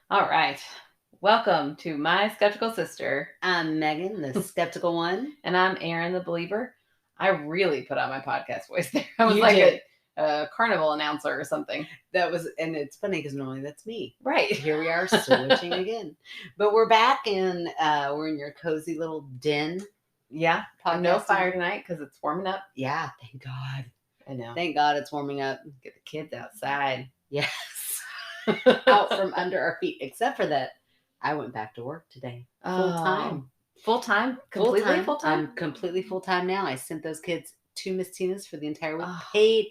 All right. Welcome to My Skeptical Sister. I'm Megan, the skeptical one. And I'm Erin, the believer. I really put on my podcast voice there. I was You like did. a carnival announcer or something. And it's funny because normally that's me. Right. Here we are switching again. But we're back and we're in your cozy little den. Yeah. Podcasting. No fire tonight because it's warming up. Yeah, thank God. I know. Thank God it's warming up. Get the kids outside. Yes. Out from under our feet. Except for that, I went back to work today. Full time. Full time? Completely full time? I'm completely full time now. I sent those kids to Miss Tina's for the entire week. Oh. Paid,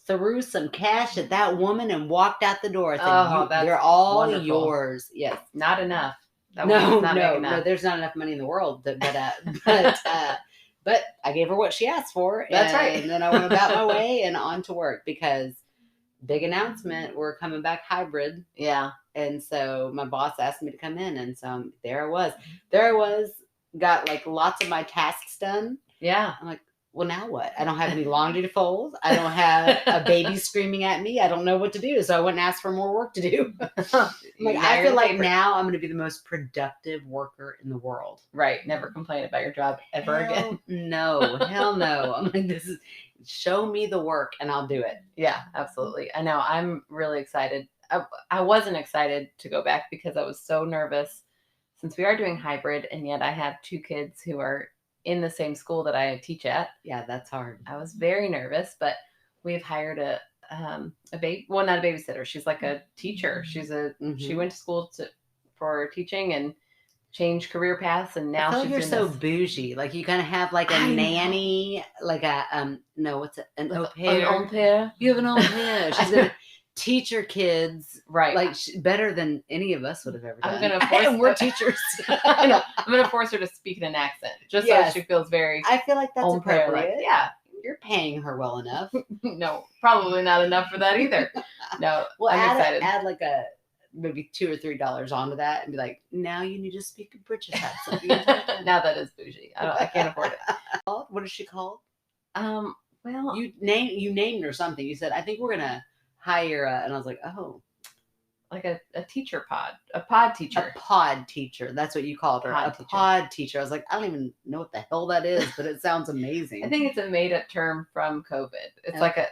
threw some cash at that woman, and walked out the door. I said, that's they're all wonderful. Yours. Yes. Not enough. No, there's not enough money in the world. But I gave her what she asked for. That's right. And then I went about my way and on to work because big announcement, we're coming back hybrid. Yeah. And so my boss asked me to come in. And so there I was, got like lots of my tasks done. Yeah. I'm like, well, now what? I don't have any laundry to fold. I don't have a baby screaming at me. I don't know what to do. So I went and asked for more work to do. I feel like now I'm going to be the most productive worker in the world. Right. Never complain about your job ever again. No, hell no. I'm like, show me the work and I'll do it. Yeah, absolutely. I know. I'm really excited. I wasn't excited to go back because I was so nervous since we are doing hybrid and yet I have two kids who are in the same school that I teach at. Yeah, that's hard. I was very nervous, but we've hired not a babysitter. She's like a teacher. She went to school for teaching and changed career paths, and now you're so bougie. Like you kind of have like a nanny, like a an au pair. An au pair. You have an au pair. She's gonna teach your kids, right? Like better than any of us would have ever done. I'm gonna force. And we're teachers. I know. I'm gonna force her to speak in an accent, just so she feels very. I feel like that's appropriate. Like, yeah, you're paying her well enough. No, probably not enough for that either. No, well, I'm excited. Add like maybe $2 or $3 onto that, and be like, now you need to speak a British accent. Now that is bougie. I can't afford it. What is she called? Well, you named her something. You said, I think we're gonna hire and I was like, oh, like a teacher pod, a pod teacher. A pod teacher. That's what you called her. Pod teacher. I was like, I don't even know what the hell that is, but it sounds amazing. I think it's a made up term from COVID. It's like and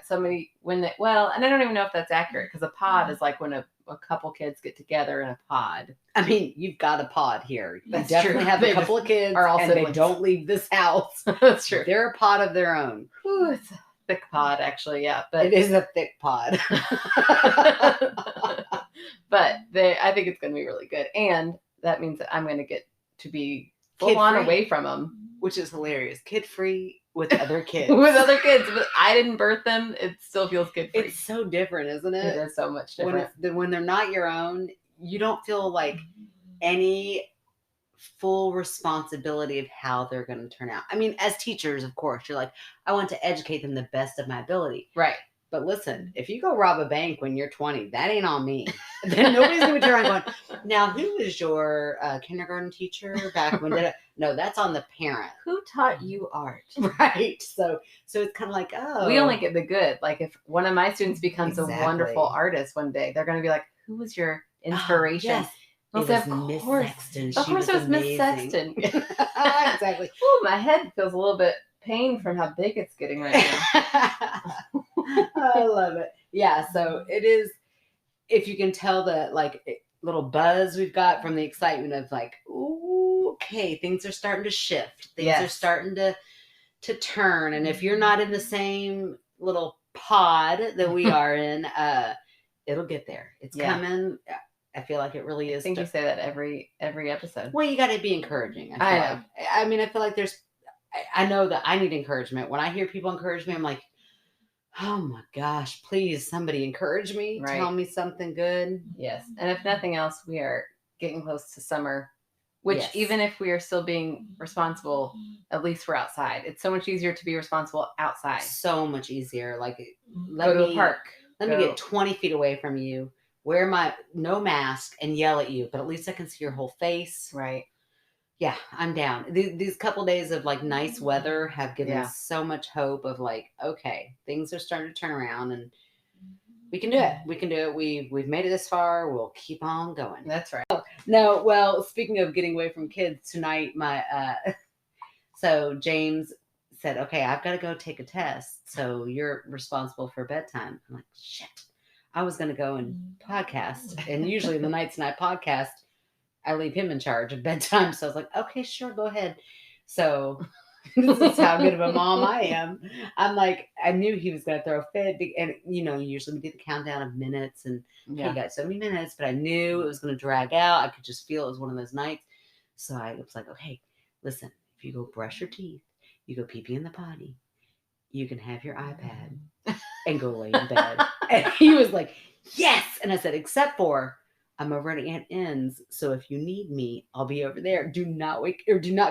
I don't even know if that's accurate because a pod is like when a couple kids get together in a pod. I mean, you've got a pod here. You That's definitely true. have a couple of kids and they don't leave this house. That's true. They're a pod of their own. Ooh, it's a thick pod, actually. Yeah, but it is a thick pod. But I think it's going to be really good. And that means that I'm going to get to be full on away from them. Which is hilarious. Kid-free with other kids. With other kids. But I didn't birth them. It still feels kid-free. It's so different, isn't it? It is so much different. When they're not your own, you don't feel like any full responsibility of how they're going to turn out. I mean, as teachers, of course, you're like, I want to educate them the best of my ability. Right. But listen, if you go rob a bank when you're 20, that ain't on me. Then nobody's going to be turning around going, now, who was your kindergarten teacher back when? No, that's on the parent. Who taught you art? Right. So it's kind of like, oh. We only get the good. Like if one of my students becomes a wonderful artist one day, they're going to be like, who was your inspiration? Yes. It was Miss Sexton. Of course it was Miss Sexton. Exactly. Oh, my head feels a little bit pained from how big it's getting right now. I love it. Yeah, so it is, if you can tell the like little buzz we've got from the excitement of like, ooh, okay, things are starting to shift. Things are starting to turn. And if you're not in the same little pod that we are in, it'll get there. It's coming. I feel like it really is. I think you say that every episode. Well, you got to be encouraging. I feel like I know that I need encouragement. When I hear people encourage me, I'm like, oh my gosh, please, somebody encourage me. Right. Tell me something good. Yes. And if nothing else, we are getting close to summer, which even if we are still being responsible, at least we're outside. It's so much easier to be responsible outside. So much easier. Like, go to a park. Let me get 20 feet away from you, wear my no mask and yell at you, but at least I can see your whole face. Right. Yeah, I'm down. These couple days of like nice weather have given so much hope of like, okay, things are starting to turn around and We can do it. We can do it. We've made it this far. We'll keep on going. That's right. No, well, speaking of getting away from kids tonight, so James said, "Okay, I've got to go take a test. So you're responsible for bedtime." I'm like, "Shit." I was going to go and podcast, and usually the nights and I podcast, I leave him in charge of bedtime. So I was like, "Okay, sure, go ahead." So this is how good of a mom I am. I'm like, I knew he was going to throw a fit. And, usually we do the countdown of minutes and he got so many minutes, but I knew it was going to drag out. I could just feel it was one of those nights. So I was like, okay, listen, if you go brush your teeth, you go pee-pee in the potty, you can have your iPad and go lay in bed. And he was like, yes. And I said, except for I'm over at Aunt N's, so if you need me, I'll be over there. Do not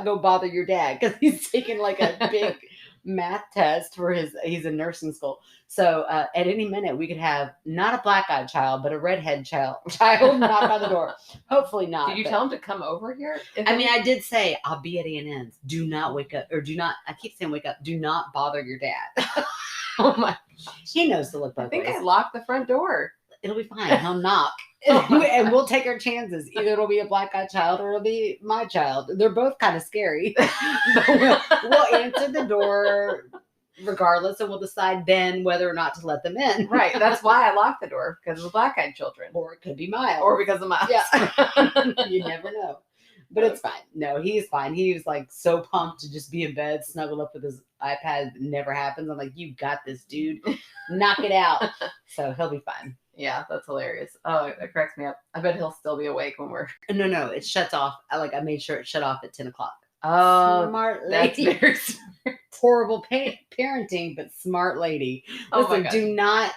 go bother your dad, because he's taking like a big math test for he's in nursing school. So at any minute we could have not a black-eyed child, but a redhead child knock on the door. Hopefully not. Did you tell him to come over here? I did say, I'll be at Aunt N's. Do not wake up, or do not, I keep saying wake up, do not bother your dad. Oh my. He knows to look both ways. I think I locked the front door. It'll be fine. He'll knock. And we'll take our chances. Either it'll be a black-eyed child or it'll be my child. They're both kind of scary. But we'll answer the door regardless, and we'll decide then whether or not to let them in. Right. That's why I locked the door, because of the black-eyed children. Or it could be Miles. Or because of Miles. Yeah. You never know. But it's fine. No, he's fine. He was like so pumped to just be in bed, snuggled up with his iPad. It never happens. I'm like, you got this, dude. Knock it out. So he'll be fine. Yeah, that's hilarious. Oh, that cracks me up. I bet he'll still be awake when we're... No, it shuts off. I made sure it shut off at 10 o'clock. Oh, smart lady. That's very smart. Horrible parenting, but smart lady. Listen, do not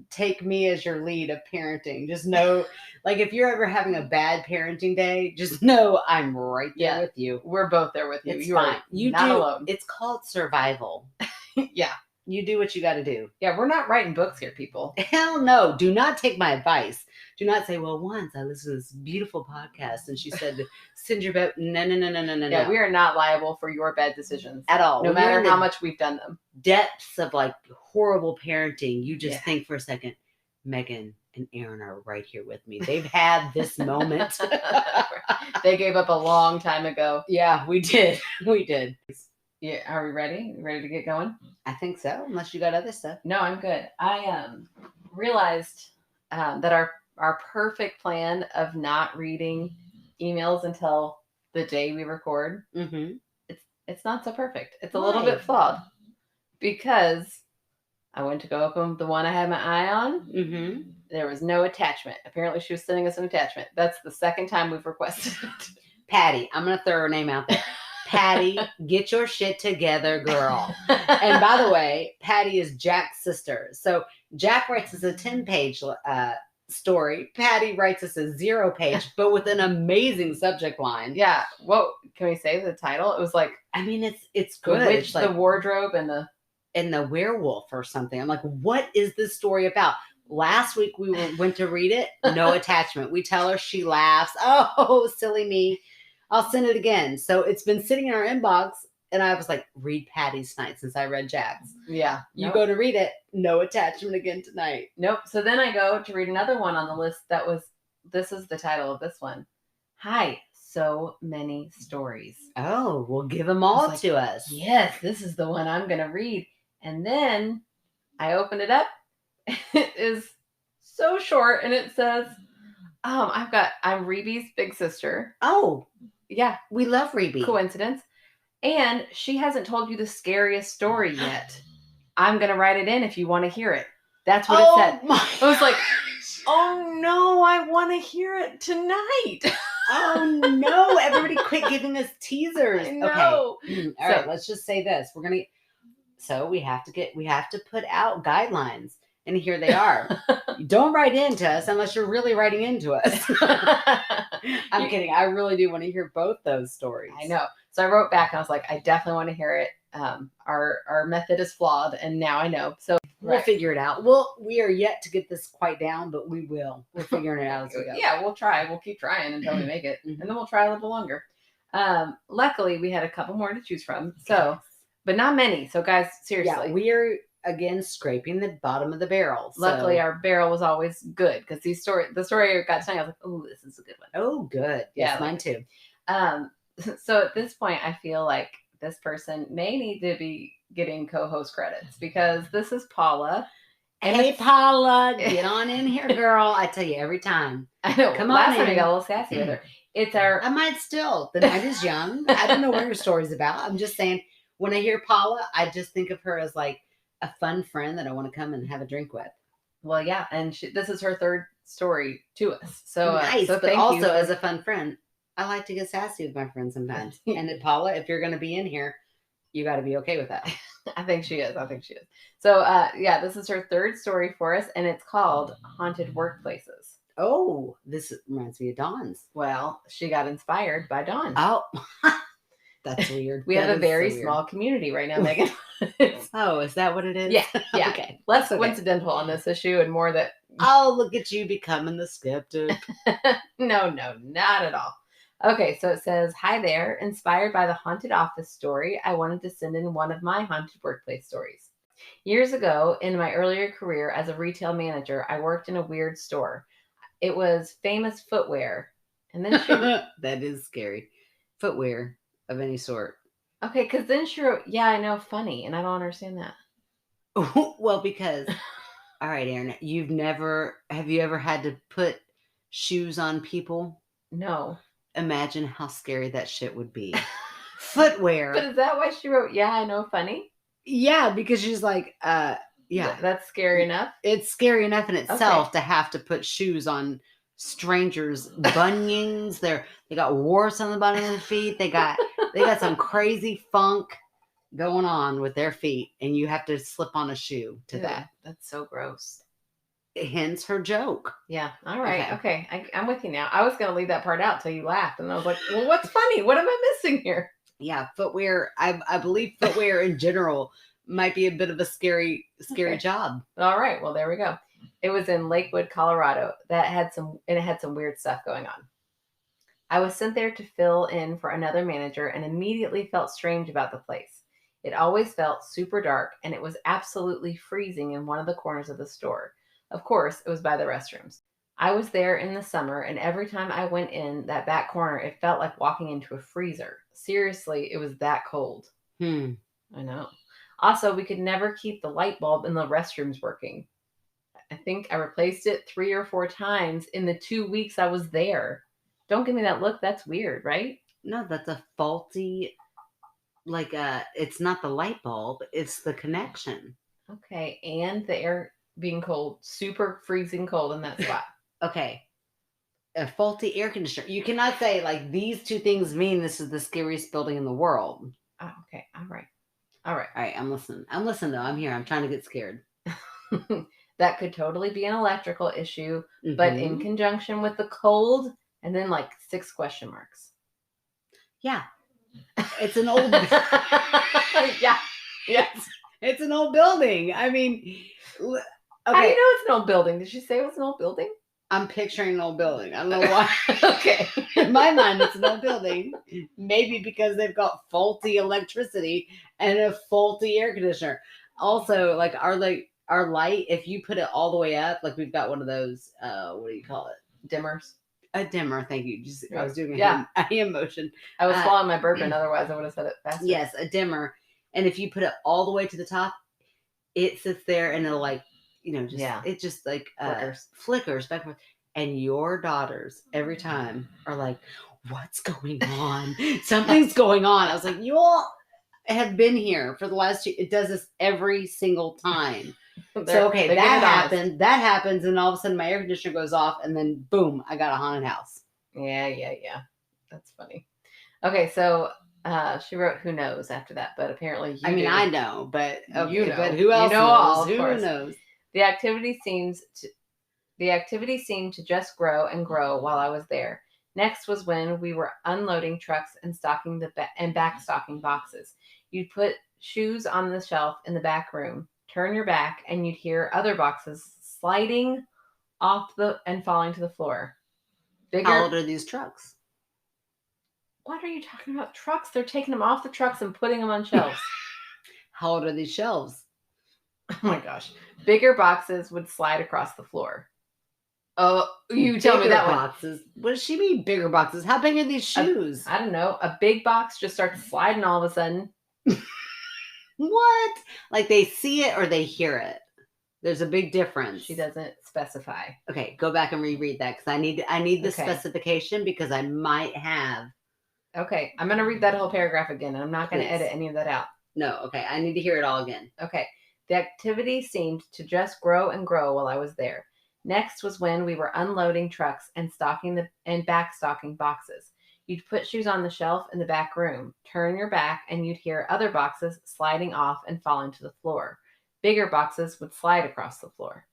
take me as your lead of parenting. Just know, like, if you're ever having a bad parenting day, just know I'm right there with you. We're both there with you. It's fine. You're not alone. It's called survival. Yeah. You do what you got to do. Yeah, we're not writing books here, people. Hell no. Do not take my advice. Do not say, well, once I listened to this beautiful podcast and she said, send your bed. No. Yeah, we are not liable for your bad decisions. At all. No matter how much we've done them. Depths of like horrible parenting. You just think for a second, Megan and Aaron are right here with me. They've had this moment. They gave up a long time ago. Yeah, we did. We did. Yeah, are we ready? Ready to get going? I think so, unless you got other stuff. No, I'm good. I realized that our perfect plan of not reading emails until the day we record, it's not so perfect. It's a little bit flawed, because I went to go open the one I had my eye on. There was no attachment. Apparently she was sending us an attachment. That's the second time we've requested it. Patty. I'm going to throw her name out there. Patty, get your shit together, girl. And by the way, Patty is Jack's sister. So Jack writes us a 10-page story. Patty writes us a 0-page, but with an amazing subject line. Yeah. What can we say the title? It was like, I mean, it's good. The witch, it's like, the wardrobe, and the werewolf or something. I'm like, what is this story about? Last week we went to read it. No attachment. We tell her, she laughs. Oh, silly me. I'll send it again. So it's been sitting in our inbox, and I was like, read Patty's tonight since I read Jack's. Yeah. You go to read it. No attachment again tonight. Nope. So then I go to read another one on the list this is the title of this one. Hi, so many stories. Oh, well, give them all to us. Yes, this is the one I'm going to read. And then I open it up. It is so short, and it says, I'm Reeby's big sister. Oh, yeah. We love Reeby. Coincidence. And she hasn't told you the scariest story yet. I'm going to write it in if you want to hear it. That's what it said. I was like, oh no, I want to hear it tonight. Oh no, everybody quit giving us teasers. I know. Okay. All right, let's just say this. We have to put out guidelines. And here they are. Don't write into us unless you're really writing into us. I'm kidding. I really do want to hear both those stories. I know. So I wrote back and I was like, I definitely want to hear it. Our method is flawed, and now I know. So we'll figure it out. We are yet to get this quite down, but we will. We're figuring it out as we go. Yeah, we'll try. We'll keep trying until we make it. And then we'll try a little longer. Luckily, we had a couple more to choose from. So, but not many. So guys, seriously. Yeah, again, scraping the bottom of the barrel. Luckily, So, our barrel was always good because the story I got telling, I was like, oh, this is a good one. oh, good. Yes, Yeah, mine too. So at this point, I feel like this person may need to be getting co-host credits because this is Paula. And hey, Paula, get on in here, girl. I tell you every time. I know. Come last on time in. I got a little sassy with her. It's our. I might still. The night is young. I don't know what her story's about. I'm just saying, when I hear Paula, I just think of her as like a fun friend that I want to come and have a drink with. Well, yeah, and this is her third story to us. So nice, so but also as a fun friend, I like to get sassy with my friends sometimes. And Paula, if you're going to be in here, you got to be okay with that. I think she is. So yeah, this is her third story for us, and it's called Haunted Workplaces. Oh, this reminds me of Dawn's. Well, she got inspired by Dawn. Oh, that's weird. We have a very small community right now, Megan. Oh, is that what it is? Yeah. Yeah. Okay. Less coincidental on this issue and more that. Oh, look at you becoming the skeptic. No, not at all. Okay, so it says, hi there. Inspired by the haunted office story, I wanted to send in one of my haunted workplace stories. Years ago, in my earlier career as a retail manager, I worked in a weird store. It was Famous Footwear. And then she... That is scary. Footwear of any sort. Okay, because then she wrote, yeah, I know, funny. And I don't understand that. Well, because... All right, Erin, have you ever had to put shoes on people? No. Imagine how scary that shit would be. Footwear. But is that why she wrote, yeah, I know, funny? Yeah, because she's like, yeah. That's scary enough? It's scary enough in itself to have to put shoes on strangers' bunions. They got warts on the bottom of their feet. They got some crazy funk going on with their feet, and you have to slip on a shoe to that. That's so gross. Hence her joke. Yeah. All right. Okay. I'm with you now. I was going to leave that part out till you laughed, and I was like, well, what's funny? What am I missing here? Yeah, footwear. I believe footwear in general might be a bit of a scary job. All right. Well, there we go. It was in Lakewood, Colorado. It had some weird stuff going on. I was sent there to fill in for another manager and immediately felt strange about the place. It always felt super dark, and it was absolutely freezing in one of the corners of the store. Of course, it was by the restrooms. I was there in the summer, and every time I went in that back corner, it felt like walking into a freezer. Seriously, it was that cold. I know. Also, we could never keep the light bulb in the restrooms working. I think I replaced it 3 or 4 times in the 2 weeks I was there. Don't give me that look. That's weird, right? No, that's a faulty, it's not the light bulb. It's the connection. Okay, and the air being cold, super freezing cold in that spot. Okay. A faulty air conditioner. You cannot say like these two things mean this is the scariest building in the world. Oh, okay. All right. I'm listening. Though. I'm here. I'm trying to get scared. That could totally be an electrical issue, but in conjunction with the cold, and then like 6 question marks. Yeah. It's an old Yeah. Yes. It's an old building. I mean, okay. How do you know it's an old building? Did she say it was an old building? I'm picturing an old building. I don't know why. Okay. In my mind, it's an old building. Maybe because they've got faulty electricity and a faulty air conditioner. Also, like our light, if you put it all the way up, like we've got one of those, what do you call it? Dimmers. A dimmer, thank you. I was doing a hand motion. I was swallowing my bourbon, otherwise I would have said it faster. Yes, a dimmer. And if you put it all the way to the top, it sits there and it'll it just like flickers back and forth. And your daughters every time are like, what's going on? Something's going on. I was like, you all have been here for the last 2. It does this every single time. So okay, that happens, and all of a sudden my air conditioner goes off, and then boom, I got a haunted house. Yeah. That's funny. Okay, so she wrote "Who knows" after that, but apparently I know, but okay, you know, but who else knows? Who knows? The activity seemed to just grow and grow while I was there. Next was when we were unloading trucks and back stocking boxes. You'd put shoes on the shelf in the back room, turn your back, and you'd hear other boxes sliding off and falling to the floor. How old are these trucks? What are you talking about? Trucks? They're taking them off the trucks and putting them on shelves. How old are these shelves? my gosh. Bigger boxes would slide across the floor. Oh, you tell me that boxes. What does she mean, bigger boxes? How big are these shoes? I don't know. A big box just starts sliding all of a sudden. What? Like they see it or they hear it? There's a big difference. She doesn't specify. Okay, go back and reread that because I need the specification because I might have. Okay, I'm going to read that whole paragraph again, and I'm not going to edit any of that out. No, okay, I need to hear it all again. Okay, the activity seemed to just grow and grow while I was there. Next was when we were unloading trucks and backstocking boxes. You'd put shoes on the shelf in the back room, turn your back, and you'd hear other boxes sliding off and falling to the floor. Bigger boxes would slide across the floor.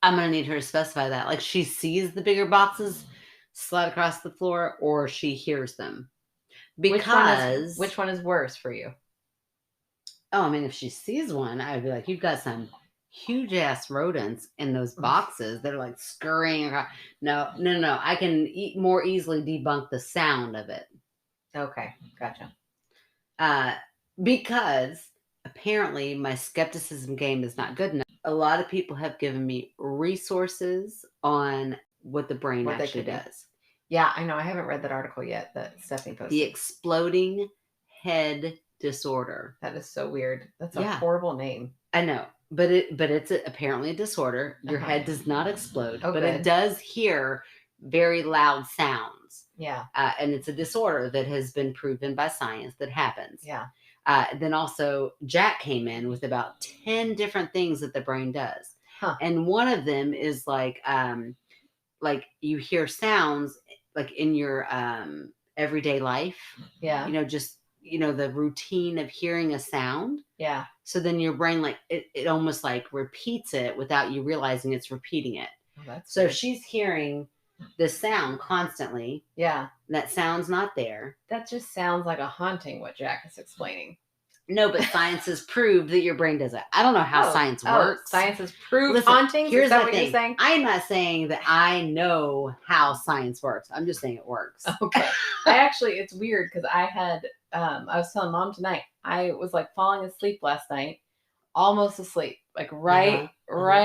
I'm going to need her to specify that. Like she sees the bigger boxes slide across the floor or she hears them. Because... Which one is worse for you? Oh, I mean, if she sees one, I would be like, you've got some huge ass rodents in those boxes that are like scurrying across. No. I can more easily debunk the sound of it. Okay, gotcha. Because apparently my skepticism game is not good enough. A lot of people have given me resources on what the brain actually does. Yeah, I know. I haven't read that article yet that Stephanie posted. The exploding head disorder. That is so weird. That's a horrible name. I know, but it's apparently a disorder. Your head does not explode, but it does hear very loud sounds. Yeah. And it's a disorder that has been proven by science that happens. Yeah. Then also Jack came in with about 10 different things that the brain does. Huh. And one of them is like you hear sounds like in your everyday life. Yeah. Just, the routine of hearing a sound. Yeah. So then your brain, like, it almost like repeats it without you realizing it's repeating it. Oh, that's so weird. She's hearing the sound constantly. Yeah. That sound's not there. That just sounds like a haunting, what Jack is explaining. No, but science has proved that your brain does it. I don't know how science works. Science has proved hauntings? Here's is that the what thing. You're saying? I'm not saying that I know how science works. I'm just saying it works. Okay. It's weird because I had, I was telling Mom tonight, I was like falling asleep last night, almost asleep, like right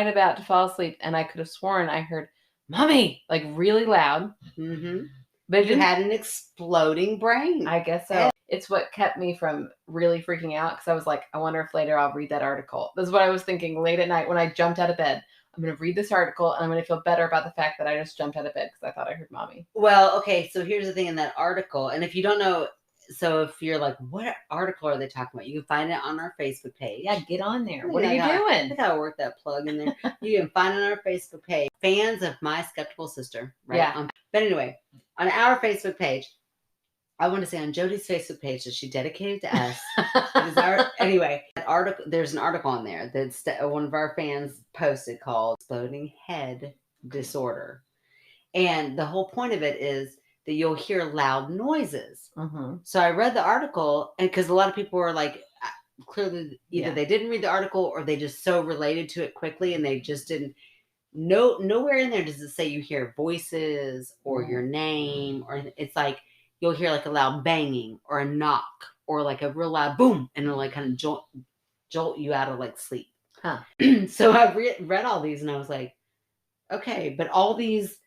about to fall asleep. And I could have sworn I heard, Mommy, like really loud. Mm-hmm. But you had an exploding brain. I guess so. It's what kept me from really freaking out because I was like, I wonder if later I'll read that article. This is what I was thinking late at night when I jumped out of bed. I'm going to read this article and I'm going to feel better about the fact that I just jumped out of bed because I thought I heard Mommy. Well, okay, so here's the thing in that article. And if you don't know, so if you're like, what article are they talking about? You can find it on our Facebook page. Yeah, get on there. What are you doing? I gotta work that plug in there. You can find it on our Facebook page. Fans of My Skeptical Sister. Right? Yeah. But anyway, on our Facebook page, I want to say on Jody's Facebook page that she dedicated to us. Anyway, that article. There's an article on there that one of our fans posted called "Exploding Head Disorder," and the whole point of it is that you'll hear loud noises. Mm-hmm. So I read the article, and because a lot of people were like, clearly either they didn't read the article or they just so related to it quickly, and they just didn't. Nowhere in there does it say you hear voices or your name, or it's like. You'll hear like a loud banging or a knock or like a real loud boom and it'll like kind of jolt you out of like sleep. Huh. So I read all these and I was like, okay, but all these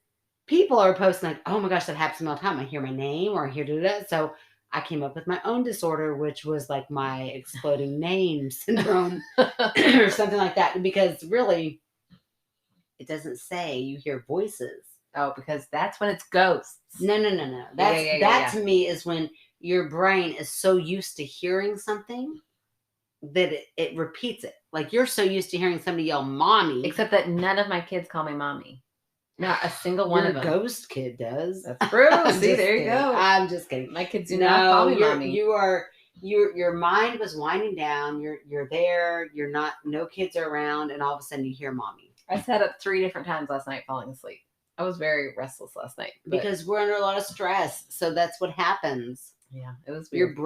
people are posting like, oh my gosh, that happens to me all the time. I hear my name or I hear that. So I came up with my own disorder, which was like my exploding name syndrome or something like that. Because really, it doesn't say you hear voices. Oh, because that's when it's ghosts. No. That to me is when your brain is so used to hearing something that it repeats it. Like you're so used to hearing somebody yell "mommy," except that none of my kids call me mommy. Not a single one of them. Your ghost kid does. That's true. See, there you go. I'm just kidding. My kids do not call me mommy. Your mind was winding down. You're there. You're not. No kids are around, and all of a sudden you hear "mommy." I sat up 3 different times last night falling asleep. I was very restless last night. Because we're under a lot of stress. So that's what happens. Yeah, it was weird.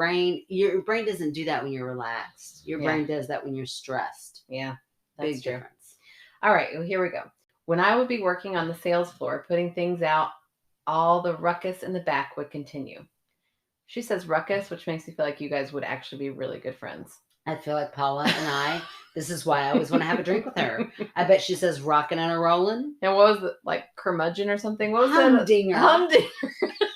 Your brain doesn't do that when you're relaxed. Your brain does that when you're stressed. Yeah, that's Big true. difference. All right, well, here we go. When I would be working on the sales floor, putting things out, all the ruckus in the back would continue. She says ruckus, which makes me feel like you guys would actually be really good friends. I feel like Paula and I, this is why I always want to have a drink with her. I bet she says rocking and a rolling. And what was it, like curmudgeon or something? What was Humdinger. that? Humdinger.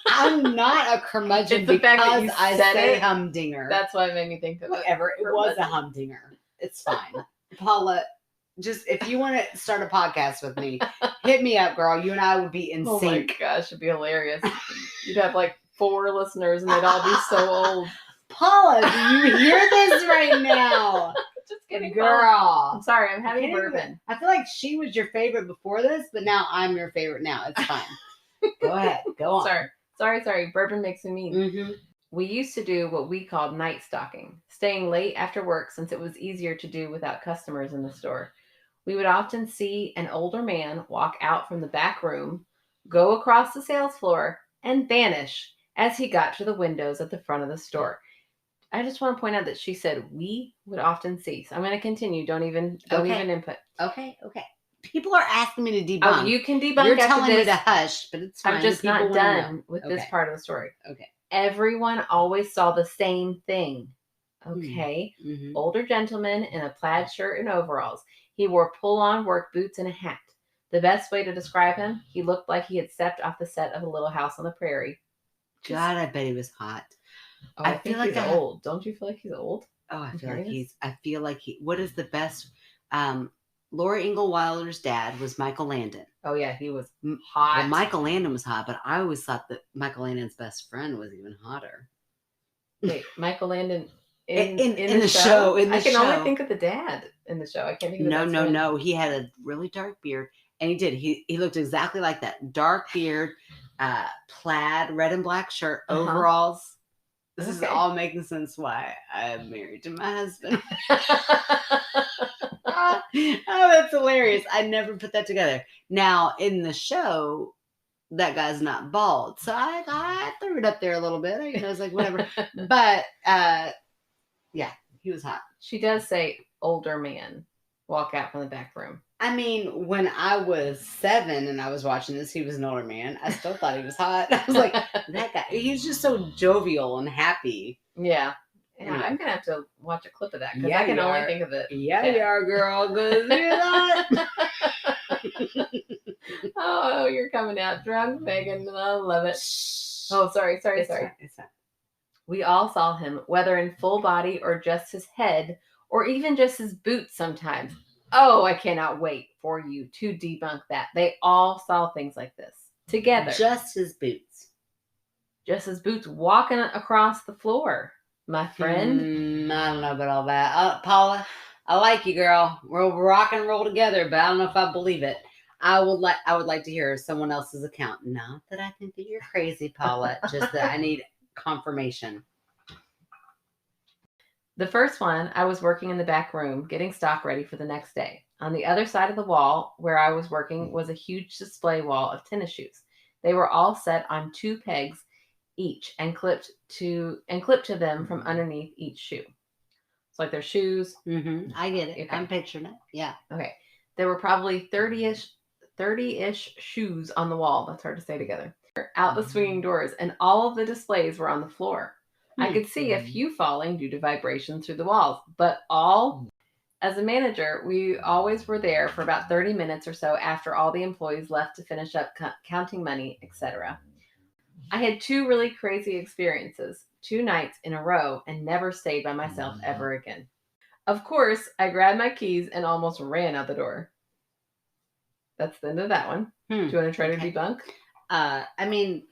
I'm not a curmudgeon It's the fact that because you I said say it. humdinger. That's why it made me think of Whatever. It was a humdinger. It's fine. Paula, just if you want to start a podcast with me, hit me up, girl. You and I would be in Oh sync. my gosh, it'd be hilarious. You'd have like 4 listeners and they'd all be so old. Paula, do you hear this right now? Just kidding, girl. I'm sorry, I'm having Can't bourbon. I feel like she was your favorite before this, but now I'm your favorite now. It's fine. Go ahead. Go on. Sorry. Bourbon makes me mean. Mm-hmm. We used to do what we called night stalking, staying late after work since it was easier to do without customers in the store. We would often see an older man walk out from the back room, go across the sales floor, and vanish as he got to the windows at the front of the store. I just want to point out that she said we would often see. So I'm going to continue. Don't even input. Okay. People are asking me to debunk. Oh, you can debunk. You're after telling this. me to hush, but it's fine. I'm just not done with this part of the story. Okay. Everyone always saw the same thing. Okay. Mm-hmm. Older gentleman in a plaid shirt and overalls. He wore pull-on work boots and a hat. The best way to describe him, he looked like he had stepped off the set of A Little House on the Prairie. God, I bet he was hot. Oh, I feel like he's old. Don't you feel like he's old? Oh, I feel like he. What is the best? Laura Ingalls Wilder's dad was Michael Landon. Oh yeah, he was hot. Well, Michael Landon was hot, but I always thought that Michael Landon's best friend was even hotter. Wait, Michael Landon in the show? I can only think of the dad in the show. I can't think of the best friend. No. He had a really dark beard, and he did. He looked exactly like that. Dark beard, plaid, red and black shirt, overalls. This is all making sense why I'm married to my husband. Oh, that's hilarious. I never put that together. Now, in the show, that guy's not bald. So I threw it up there a little bit. I was like, whatever. But, yeah, he was hot. She does say older man walk out from the back room. I mean, when I was 7 and I was watching this, he was an older man. I still thought he was hot. I was like, that guy, he's just so jovial and happy. Yeah, I'm going to have to watch a clip of that because I can only think of it. Yeah, you are, girl. Good. That. Oh, you're coming out drunk, Megan. I love it. Oh, sorry. It's fine. We all saw him, whether in full body or just his head or even just his boots sometimes. Oh, I cannot wait for you to debunk that. They all saw things like this together. Just his boots. Just his boots walking across the floor, my friend. I don't know about all that. Paula, I like you, girl. We'll rock and roll together, but I don't know if I believe it. I would like to hear someone else's account. Not that I think that you're crazy, Paula. Just that I need confirmation. The first one, I was working in the back room, getting stock ready for the next day. On the other side of the wall where I was working was a huge display wall of tennis shoes. They were all set on 2 pegs each and clipped to them from underneath each shoe. It's like their shoes. Mm-hmm. I get it. Okay. I'm picturing it. Yeah. Okay. There were probably 30-ish shoes on the wall. That's hard to say together. Out the swinging doors, and all of the displays were on the floor. I could see a few falling due to vibrations through the walls, but all, as a manager, we always were there for about 30 minutes or so after all the employees left to finish up counting money, etc. I had 2 really crazy experiences, 2 nights in a row, and never stayed by myself ever again. Of course, I grabbed my keys and almost ran out the door. That's the end of that one. Do you want to try to debunk? I mean,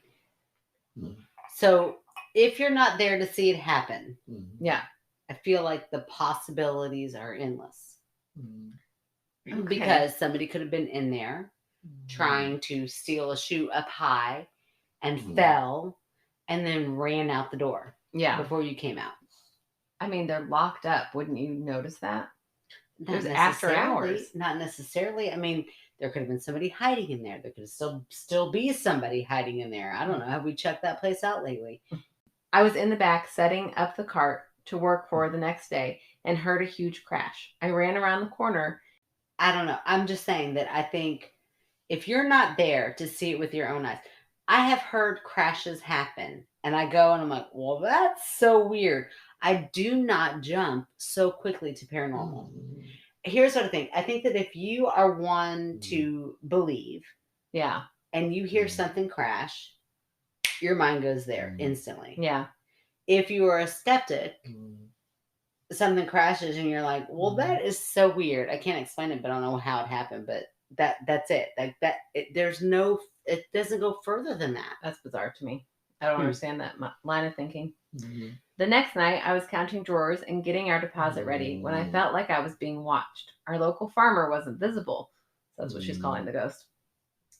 so if you're not there to see it happen, yeah, I feel like the possibilities are endless. Okay. Because somebody could have been in there trying to steal a shoe up high and fell and then ran out the door before you came out. I mean, they're locked up. Wouldn't you notice that? There's after hours. Not necessarily. I mean, there could have been somebody hiding in there. There could still be somebody hiding in there. I don't know. Have we checked that place out lately? I was in the back setting up the cart to work for the next day and heard a huge crash. I ran around the corner. I don't know. I'm just saying that I think if you're not there to see it with your own eyes, I have heard crashes happen and I go and I'm like, well, that's so weird. I do not jump so quickly to paranormal. Here's what I think. I think that if you are one to believe, Yeah. and you hear something crash, your mind goes there instantly. Yeah. If you are a skeptic, something crashes and you're like, well, that is so weird. I can't explain it, but I don't know how it happened. But that's it. Like that. It doesn't go further than that. That's bizarre to me. I don't understand that line of thinking. The next night, I was counting drawers and getting our deposit ready when I felt like I was being watched. Our local farmer wasn't visible. That's what she's calling the ghost.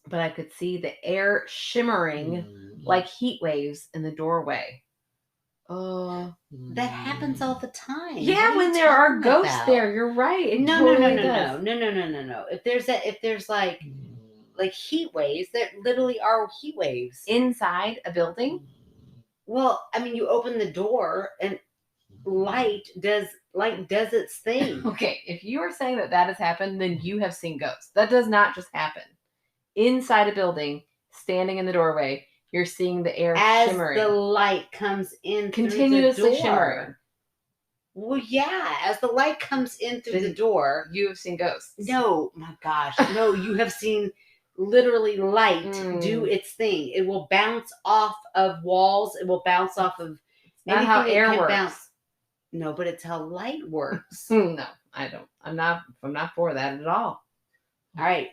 But I could see the air shimmering like heat waves in the doorway. Oh, that happens all the time. Yeah, when there are ghosts there, you're right. No. If there's like heat waves, there literally are heat waves inside a building. Well, I mean, you open the door and light does its thing. Okay, if you are saying that has happened, then you have seen ghosts. That does not just happen. Inside a building, standing in the doorway, you're seeing the air shimmering. As the light comes in continuously through the door. Shimmering. Well, yeah, as the light comes in through the door. You have seen ghosts. No, my gosh. No, you have seen literally light do its thing. It will bounce off of walls. It will bounce off of not how air works. No, but it's how light works. No, I don't. I'm not for that at all. All right.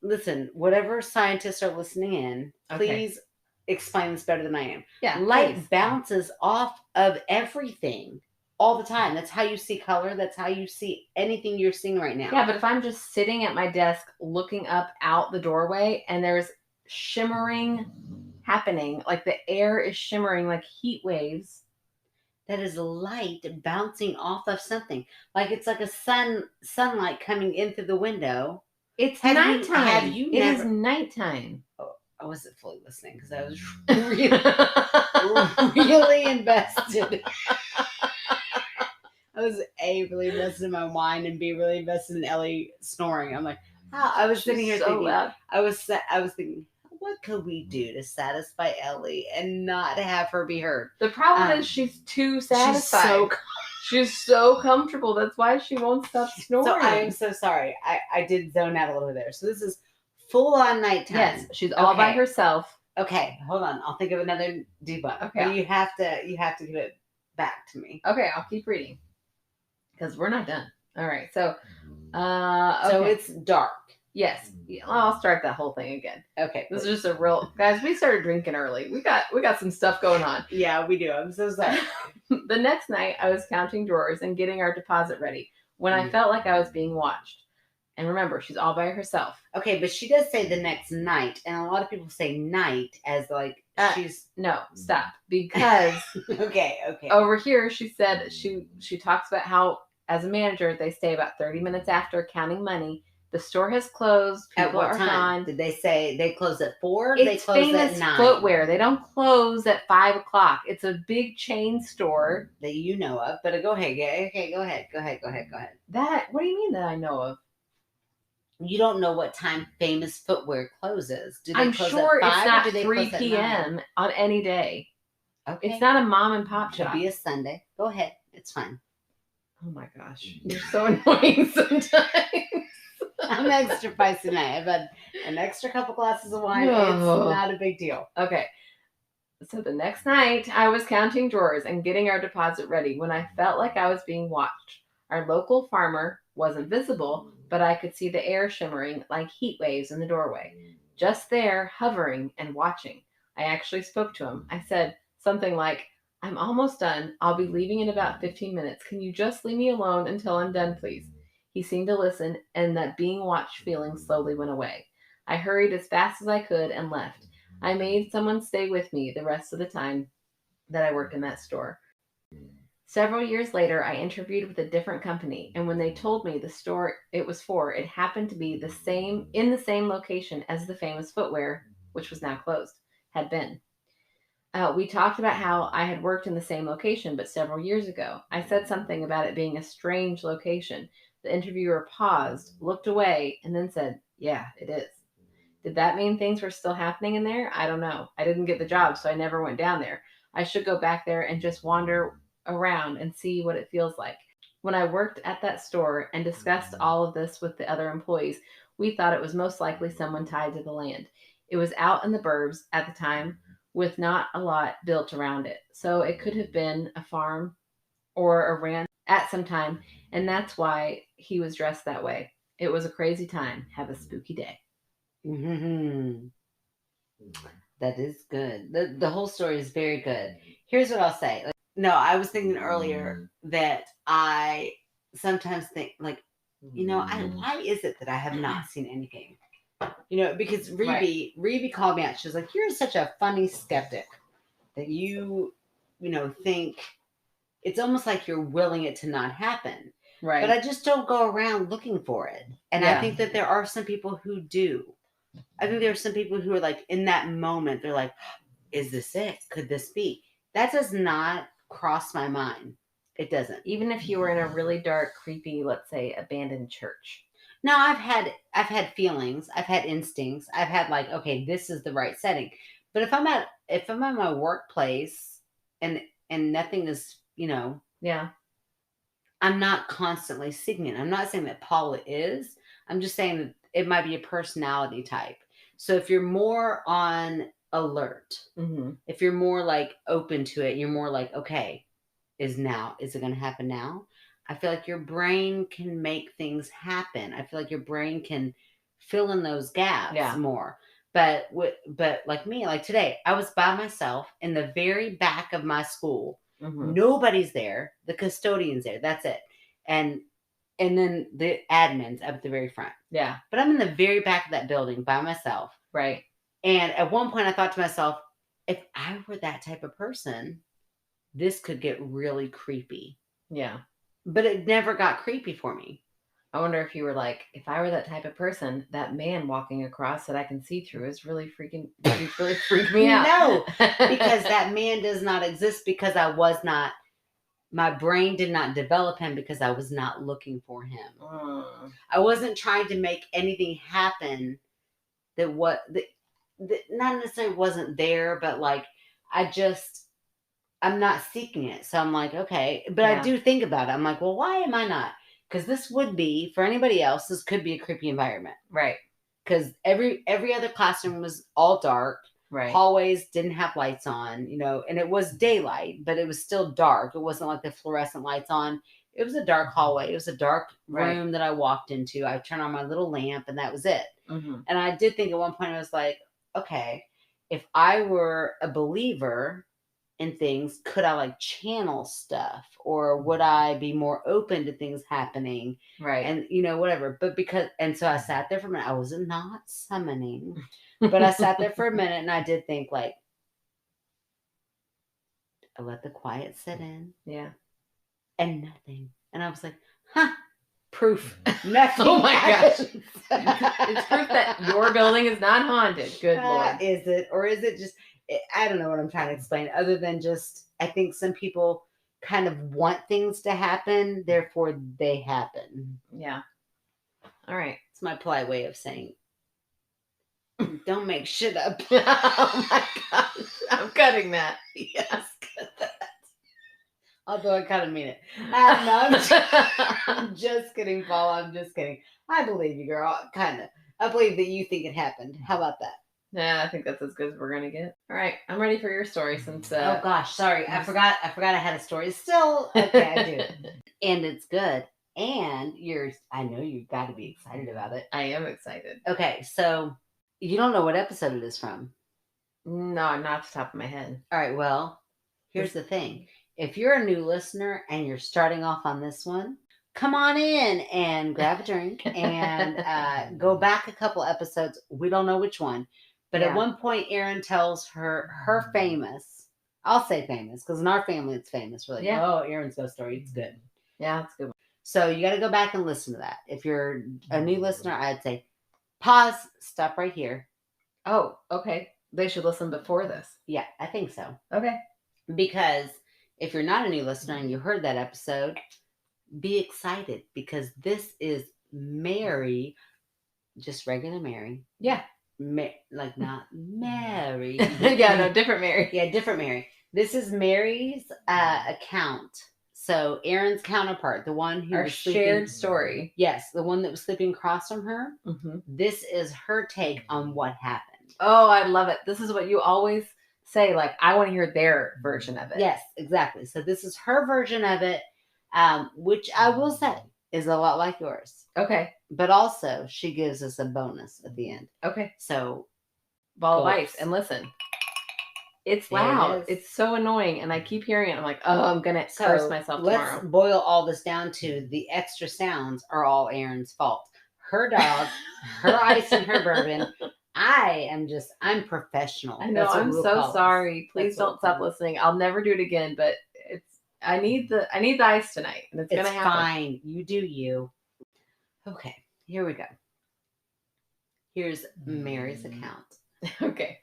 Listen, whatever scientists are listening in, please explain this better than I am. Yeah. Light bounces off of everything all the time. That's how you see color. That's how you see anything you're seeing right now. Yeah, but if I'm just sitting at my desk looking up out the doorway and there's shimmering happening, like the air is shimmering like heat waves. That is light bouncing off of something. Like it's like a sunlight coming in through the window. It's nighttime. It is nighttime. Oh, I wasn't fully listening because I was really invested. I was really invested in my wine and really invested in Ellie snoring. I'm like, I was sitting here thinking, loud. I was thinking, what could we do to satisfy Ellie and not have her be heard? The problem is she's too satisfied. She's so comfortable. That's why she won't stop snoring. So I am so sorry. I did zone out a little bit there. So this is full on nighttime. Yes, she's all by herself. Okay, hold on. I'll think of another debug. Okay, but you have to give it back to me. Okay, I'll keep reading because we're not done. All right, so so it's dark. Yes, I'll start that whole thing again. Okay, this is just a real guys. We started drinking early. We got some stuff going on. Yeah, we do. I'm so sorry. The next night, I was counting drawers and getting our deposit ready when I felt like I was being watched. And remember, she's all by herself. Okay, but she does say the next night, and a lot of people say night as like she's no, stop, because okay. Over here, she said she talks about how as a manager they stay about 30 minutes after counting money. The store has closed. People at what are time? Gone. Did they say they close at 4? It's they close Famous at 9. Footwear. They don't close at 5 o'clock. It's a big chain store that you know of. But go ahead. Okay, go ahead. That? What do you mean that I know of? You don't know what time Famous Footwear closes. Do they I'm close sure at 5 it's not or do they 3 close p.m. on any day. Okay. It's not a mom and pop shop. It'll be a Sunday. Go ahead. It's fine. Oh my gosh. You're so annoying sometimes. I'm extra feisty tonight. I've had an extra couple glasses of wine. It's not a big deal. Okay. So the next night, I was counting drawers and getting our deposit ready when I felt like I was being watched. Our local farmer wasn't visible, but I could see the air shimmering like heat waves in the doorway. Just there, hovering and watching. I actually spoke to him. I said something like, I'm almost done. I'll be leaving in about 15 minutes. Can you just leave me alone until I'm done, please? He seemed to listen, and that being watched feeling slowly went away. I hurried as fast as I could and left. I made someone stay with me the rest of the time that I worked in that store. Several years later, I interviewed with a different company, and when they told me the store it was for, it happened to be in the same location as the Famous Footwear, which was now closed, had been. We talked about how I had worked in the same location, but several years ago. I said something about it being a strange location. The interviewer paused, looked away, and then said, yeah, it is. Did that mean things were still happening in there? I don't know. I didn't get the job, so I never went down there. I should go back there and just wonder around and see what it feels like. When I worked at that store and discussed all of this with the other employees, we thought it was most likely someone tied to the land. It was out in the burbs at the time with not a lot built around it. So it could have been a farm or a ranch at some time, and that's why he was dressed that way. It was a crazy time. Have a spooky day. Mm-hmm. That is good. The whole story is very good. Here's what I'll say. Like, no, I was thinking earlier that I sometimes think like, why is it that I have not seen anything? Because Reby called me out. She was like, "You're such a funny skeptic that you think it's almost like you're willing it to not happen." Right. But I just don't go around looking for it. And I think that there are some people who do. I think there are some people who are like in that moment, they're like, is this it? Could this be? That does not cross my mind. It doesn't. Even if you were in a really dark, creepy, let's say, abandoned church. Now I've had feelings, I've had instincts, I've had like, okay, this is the right setting. But if I'm at my workplace and nothing is, yeah, I'm not constantly seeking it. I'm not saying that Paula is. I'm just saying that it might be a personality type. So if you're more on alert, if you're more like open to it, you're more like, okay, is it going to happen now? I feel like your brain can make things happen. I feel like your brain can fill in those gaps more. But like me, like today, I was by myself in the very back of my school. Nobody's there. The custodian's there. That's it. And then the admin's up at the very front. Yeah. But I'm in the very back of that building by myself. Right. And at one point I thought to myself, if I were that type of person, this could get really creepy. Yeah. But it never got creepy for me. I wonder if you were like, if I were that type of person, that man walking across that I can see through is really freak me out. No, because that man does not exist because my brain did not develop him because I was not looking for him. I wasn't trying to make anything happen that not necessarily wasn't there, but like I'm not seeking it. So I'm like, okay. But I do think about it. I'm like, well, why am I not? Because this would be, for anybody else, this could be a creepy environment. Right. Because every other classroom was all dark. Right. Hallways didn't have lights on, and it was daylight, but it was still dark. It wasn't like the fluorescent lights on. It was a dark hallway. It was a dark room that I walked into. I turned on my little lamp and that was it. And I did think at one point, I was like, okay, if I were a believer in things, could I like channel stuff, or would I be more open to things happening? Right. And whatever. But so I sat there for a minute. I was not summoning, but I sat there for a minute and I did think like, I let the quiet set in. Yeah. And nothing. And I was like, proof. Nothing. Oh my gosh. It's proof that your building is not haunted. Good Lord. Is it? Or is it just, I don't know what I'm trying to explain, other than just, I think some people kind of want things to happen, therefore they happen. Yeah. All right. It's my polite way of saying, don't make shit up. Oh my gosh. I'm cutting that. Yes, cut that. Although I kind of mean it. I'm just kidding, Paul. I'm just kidding. I believe you, girl. Kind of. I believe that you think it happened. How about that? Yeah, I think that's as good as we're gonna get. All right, I'm ready for your story since. Oh gosh, sorry, I forgot. I had a story. Still, okay, I do, and it's good. And I know you've got to be excited about it. I am excited. Okay, so you don't know what episode it is from? No, I'm not off the top of my head. All right, well, here's the thing. If you're a new listener and you're starting off on this one, come on in and grab a drink and go back a couple episodes. We don't know which one. But at one point, Erin tells her famous, I'll say famous, because in our family it's famous. We're like, oh, Erin's ghost story. It's good. Yeah, it's a good one. So you got to go back and listen to that. If you're a new listener, I'd say pause, stop right here. Oh, okay. They should listen before this. Yeah, I think so. Okay. Because if you're not a new listener and you heard that episode, be excited because this is Mary, just regular Mary. Yeah. Like not Mary. Yeah, no, different Mary. Yeah, different Mary. This is Mary's account. So Erin's counterpart, the one who Our was sleeping, shared story. Yes, the one that was sleeping across from her. Mm-hmm. This is her take on what happened. Oh, I love it. This is what you always say. Like, I want to hear their version of it. Yes, exactly. So this is her version of it, which I will say is a lot like yours. Okay. But also, she gives us a bonus at the end. Okay. So, ball of ice. And listen, it's loud. It's so annoying. And I keep hearing it. I'm like, oh, I'm going to curse myself tomorrow. Let's boil all this down to the extra sounds are all Erin's fault. Her dog, her ice and her bourbon. I'm professional. I know. I'm so sorry. Please don't stop listening. I'll never do it again, but I need the ice tonight, and it's gonna happen. Fine. You do you. Okay, here we go. Here's Mary's account. Okay.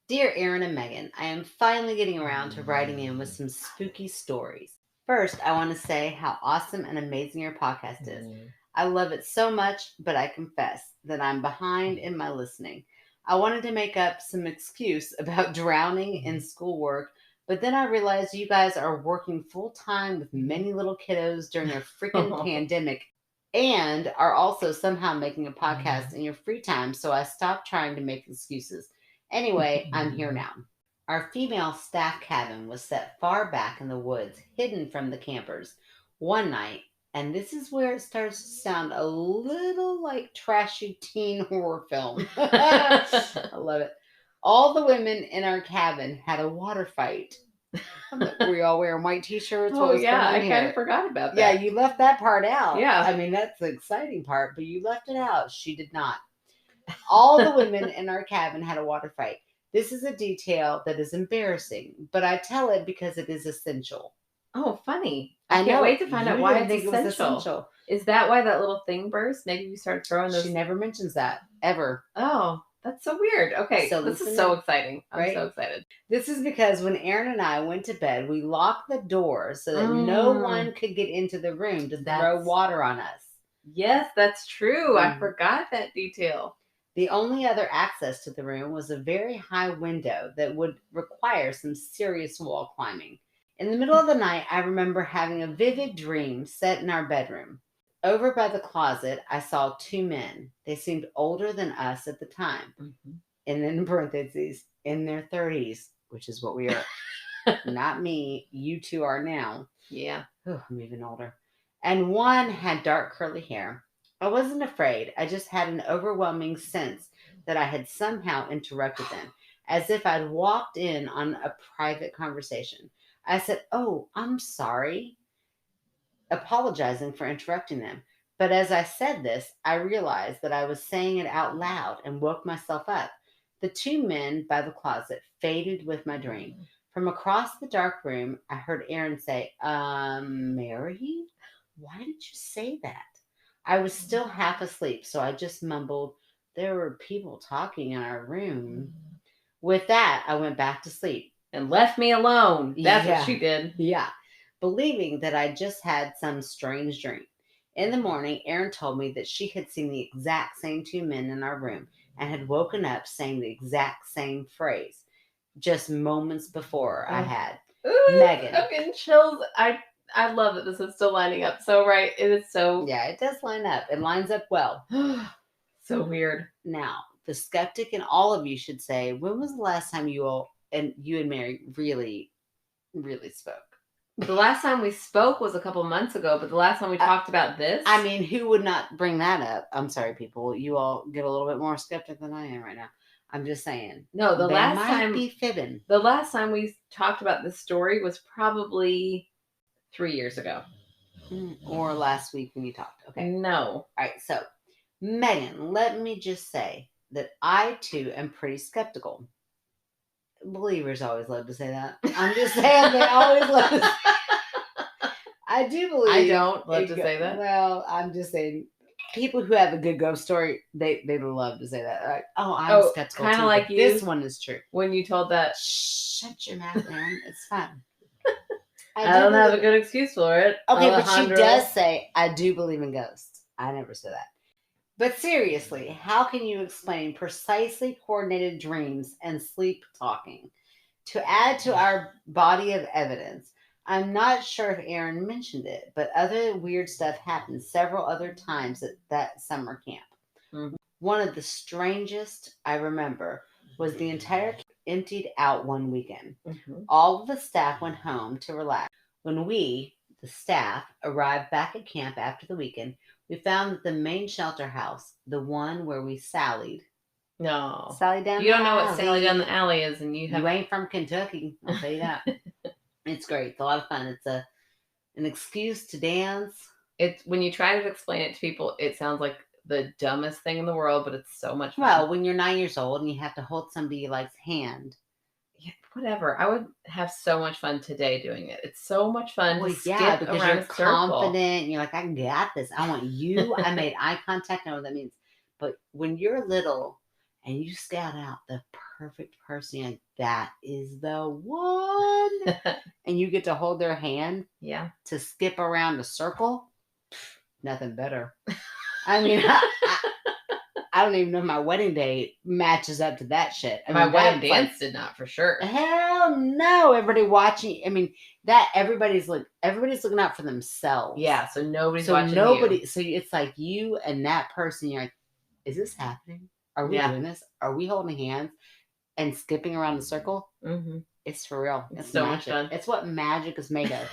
Dear Erin and Megan, I am finally getting around to writing in with some spooky stories. First, I want to say how awesome and amazing your podcast is. I love it so much, but I confess that I'm behind in my listening. I wanted to make up some excuse about drowning in schoolwork, but then I realized you guys are working full time with many little kiddos during a freaking pandemic and are also somehow making a podcast in your free time, so I stopped trying to make excuses. Anyway, I'm here now. Our female staff cabin was set far back in the woods, hidden from the campers. One night, and this is where it starts to sound a little like trashy teen horror film. I love it. All the women in our cabin had a water fight. Were we all wearing white t-shirts? Oh, yeah. I kind of forgot about that. Yeah, you left that part out. Yeah. I mean, that's the exciting part, but you left it out. She did not. All the women in our cabin had a water fight. This is a detail that is embarrassing, but I tell it because it is essential. Oh, funny. I can't wait to find out why it's essential. Is that why that little thing burst? Maybe we started throwing those. She never mentions that, ever. Oh, that's so weird. Okay, so this is so exciting. I'm so excited. This is because when Erin and I went to bed, we locked the door so that no one could get into the room to throw water on us. Yes, that's true. I forgot that detail. The only other access to the room was a very high window that would require some serious wall climbing. In the middle of the night, I remember having a vivid dream set in our bedroom. Over by the closet, I saw two men. They seemed older than us at the time. Mm-hmm. And then in parentheses, in their 30s, which is what we are. Not me. You two are now. Yeah. Oh, I'm even older. And one had dark curly hair. I wasn't afraid. I just had an overwhelming sense that I had somehow interrupted them, as if I'd walked in on a private conversation. I said, "Oh, I'm sorry," apologizing for interrupting them. But as I said this, I realized that I was saying it out loud and woke myself up. The two men by the closet faded with my dream. From across the dark room, I heard Erin say, Mary, why did you say that? I was still half asleep, so I just mumbled, there were people talking in our room. With that, I went back to sleep. And left me alone. That's what she did. Yeah. Believing that I just had some strange dream. In the morning, Erin told me that she had seen the exact same two men in our room and had woken up saying the exact same phrase just moments before I had. Ooh, Megan. I'm getting chills. I love that this is still lining up. So right. It is so. Yeah, it does line up. It lines up well. So weird. Now, the skeptic and all of you should say, when was the last time you and Mary really, really spoke? The last time we spoke was a couple months ago, but the last time we talked about this. I mean, who would not bring that up? I'm sorry, people. You all get a little bit more skeptic than I am right now. I'm just saying. No, the last time be fibbing. The last time we talked about this story was probably 3 years ago. Or last week when you talked. Okay. No. All right. So, Megan, let me just say that I, too, am pretty skeptical. Believers always love to say that. I'm just saying they always love to say I do believe. I don't love to say that. Well, I'm just saying people who have a good ghost story, they love to say that. Like, I'm skeptical. Kind of like you. This one is true. When you told that. Shut your mouth, man. It's fun. I don't have a good excuse for it. Okay, but she does say, I do believe in ghosts. I never said that. But seriously, how can you explain precisely coordinated dreams and sleep talking? To add to our body of evidence, I'm not sure if Aaron mentioned it, but other weird stuff happened several other times at that summer camp. Mhm. One of the strangest I remember was the entire camp emptied out one weekend. Mhm. All of the staff went home to relax. When we, the staff, arrived back at camp after the weekend, we found that the main shelter house, the one where we sallied No. down You the don't know what Sally down the alley. alley is, and you You ain't from Kentucky, I'll tell you that. It's great. It's a lot of fun. It's an excuse to dance. It's when you try to explain it to people, it sounds like the dumbest thing in the world, but it's so much fun. Well, when you're 9 years old and you have to hold somebody you like's hand. Yeah, whatever. I would have so much fun today doing it. It's so much fun Well, to skip yeah, because around you're a circle. confident. And you're like, I got this. I want you. I made eye contact. I know what that means. But when you're little and you scout out the perfect person, you're like, that is the one. And you get to hold their hand Yeah. to skip around a circle. Nothing better. I mean, I don't even know if my wedding day matches up to that shit. I My mean, wedding that's dance did not, for sure. Hell no! Everybody watching. I mean, that everybody's looking out for themselves. Yeah, so nobody's watching you. So it's like you and that person. You're like, is this happening? Are we Yeah. doing this? Are we holding hands and skipping around the circle? Mm-hmm. It's for real. It's so magic. much fun. It's what magic is made of.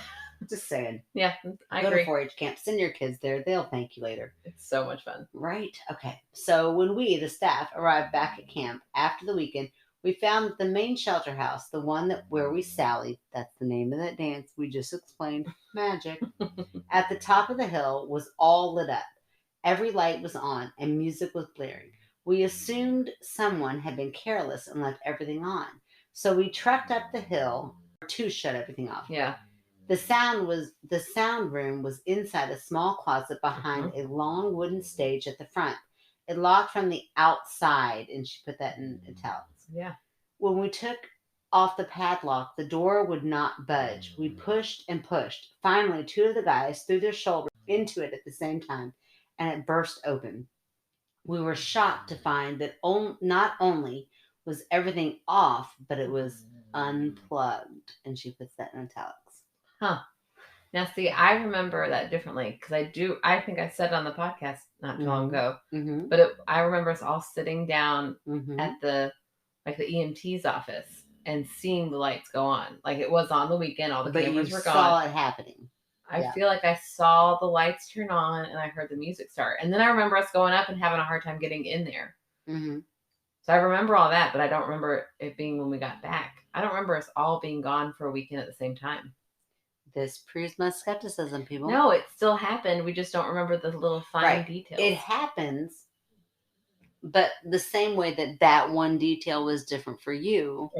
Just saying. Yeah, I Go agree. to 4-H camp. Send your kids there. They'll thank you later. It's so much fun. Right. Okay. So when we, the staff, arrived back at camp after the weekend, we found that the main shelter house, the one where we sallied, that's the name of that dance we just explained, magic, at the top of the hill was all lit up. Every light was on and music was blaring. We assumed someone had been careless and left everything on. So we trekked up the hill to shut everything off. Yeah. The sound room was inside a small closet behind a long wooden stage at the front. It locked from the outside, and she put that in italics. Yeah. When we took off the padlock, the door would not budge. We pushed and pushed. Finally, two of the guys threw their shoulders into it at the same time, and it burst open. We were shocked to find that not only was everything off, but it was unplugged. And she puts that in italics. Huh. Now, see, I remember that differently because I think I said it on the podcast not too long ago, but I remember us all sitting down at the EMT's office and seeing the lights go on. Like it was on the weekend, all the cameras were gone. Saw it happening. I feel like I saw the lights turn on and I heard the music start. And then I remember us going up and having a hard time getting in there. Mm-hmm. So I remember all that, but I don't remember it being when we got back. I don't remember us all being gone for a weekend at the same time. This proves my skepticism, people. No, it still happened. We just don't remember the little fine details. It happens, but the same way that one detail was different for you,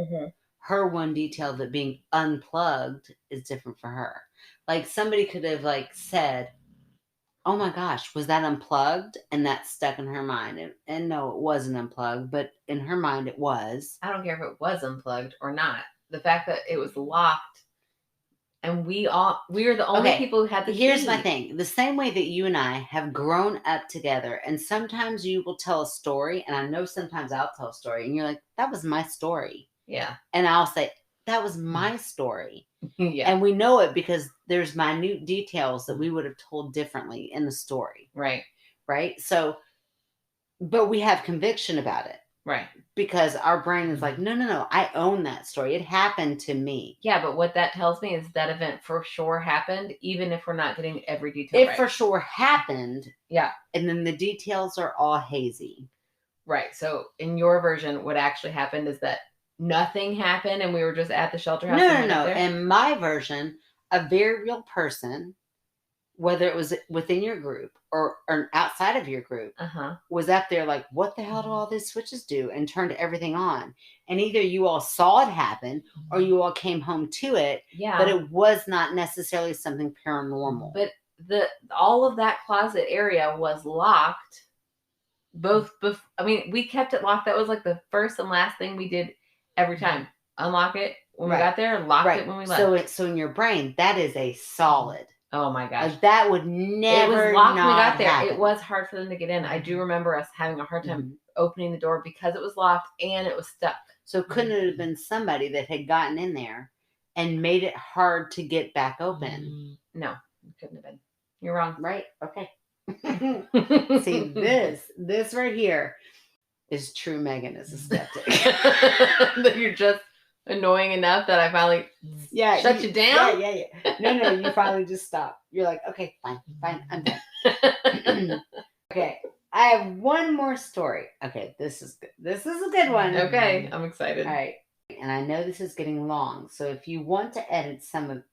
her one detail of it being unplugged is different for her. Like somebody could have said, oh my gosh, was that unplugged? And that stuck in her mind. And no, it wasn't unplugged, but in her mind it was. I don't care if it was unplugged or not. The fact that it was locked and we were the only people who had the key. Here's my thing. The same way that you and I have grown up together, and sometimes you will tell a story, and I know sometimes I'll tell a story, and you're like, that was my story. Yeah. And I'll say, that was my story. Yeah. And we know it because there's minute details that we would have told differently in the story. Right. Right? So, but we have conviction about it. Right. Because our brain is like, no, I own that story. It happened to me. Yeah, but what that tells me is that event for sure happened, even if we're not getting every detail right. It for sure happened. Yeah. And then the details are all hazy. Right. So in your version, what actually happened is that nothing happened and we were just at the shelter house. No. In my version, a very real person, whether it was within your group or outside of your group, was up there like, what the hell do all these switches do? And turned everything on. And either you all saw it happen or you all came home to it. Yeah. But it was not necessarily something paranormal. But all of that closet area was locked. We kept it locked. That was like the first and last thing we did every time. Unlock it when we got there, lock it when we left. So in your brain, that is a solid. Oh my gosh. Like that would never. It was locked when we got there. Happen. It was hard for them to get in. I do remember us having a hard time opening the door because it was locked and it was stuck. So couldn't it have been somebody that had gotten in there and made it hard to get back open? No, it couldn't have been. You're wrong. Right? Okay. See, this right here is true Megan is a skeptic. That you're just annoying enough that I finally shut you down? Yeah. No, you finally just stop. You're like, okay, fine, I'm done. Okay, I have one more story. Okay, this is good. This is a good one. Okay, I'm excited. All right, and I know this is getting long, so if you want to edit some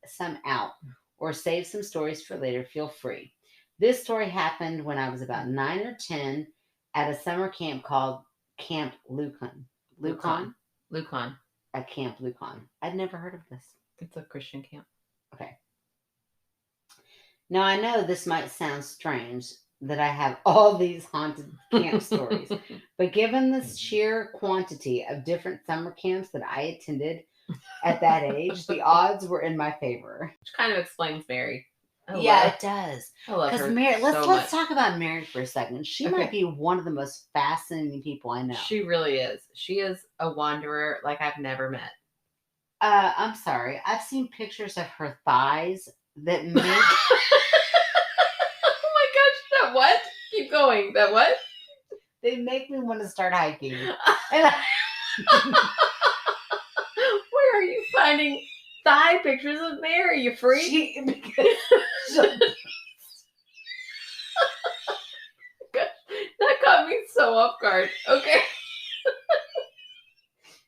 out or save some stories for later, feel free. This story happened when I was about 9 or 10 at a summer camp called Camp Lucan. Lucan. At Camp Lucan. I'd never heard of this. It's a Christian camp. Okay. Now, I know this might sound strange that I have all these haunted camp stories, but given the sheer quantity of different summer camps that I attended at that age, the odds were in my favor. Which kind of explains Mary. It does. I love her. Because Mary, let's much. talk about Mary for a second. She might be one of the most fascinating people I know. She really is. She is a wanderer like I've never met. I'm sorry. I've seen pictures of her thighs that make. Oh my gosh! That what? Keep going. That what? They make me want to start hiking. Where are you finding thigh pictures of Mary, you freak? That caught me so off guard. Okay.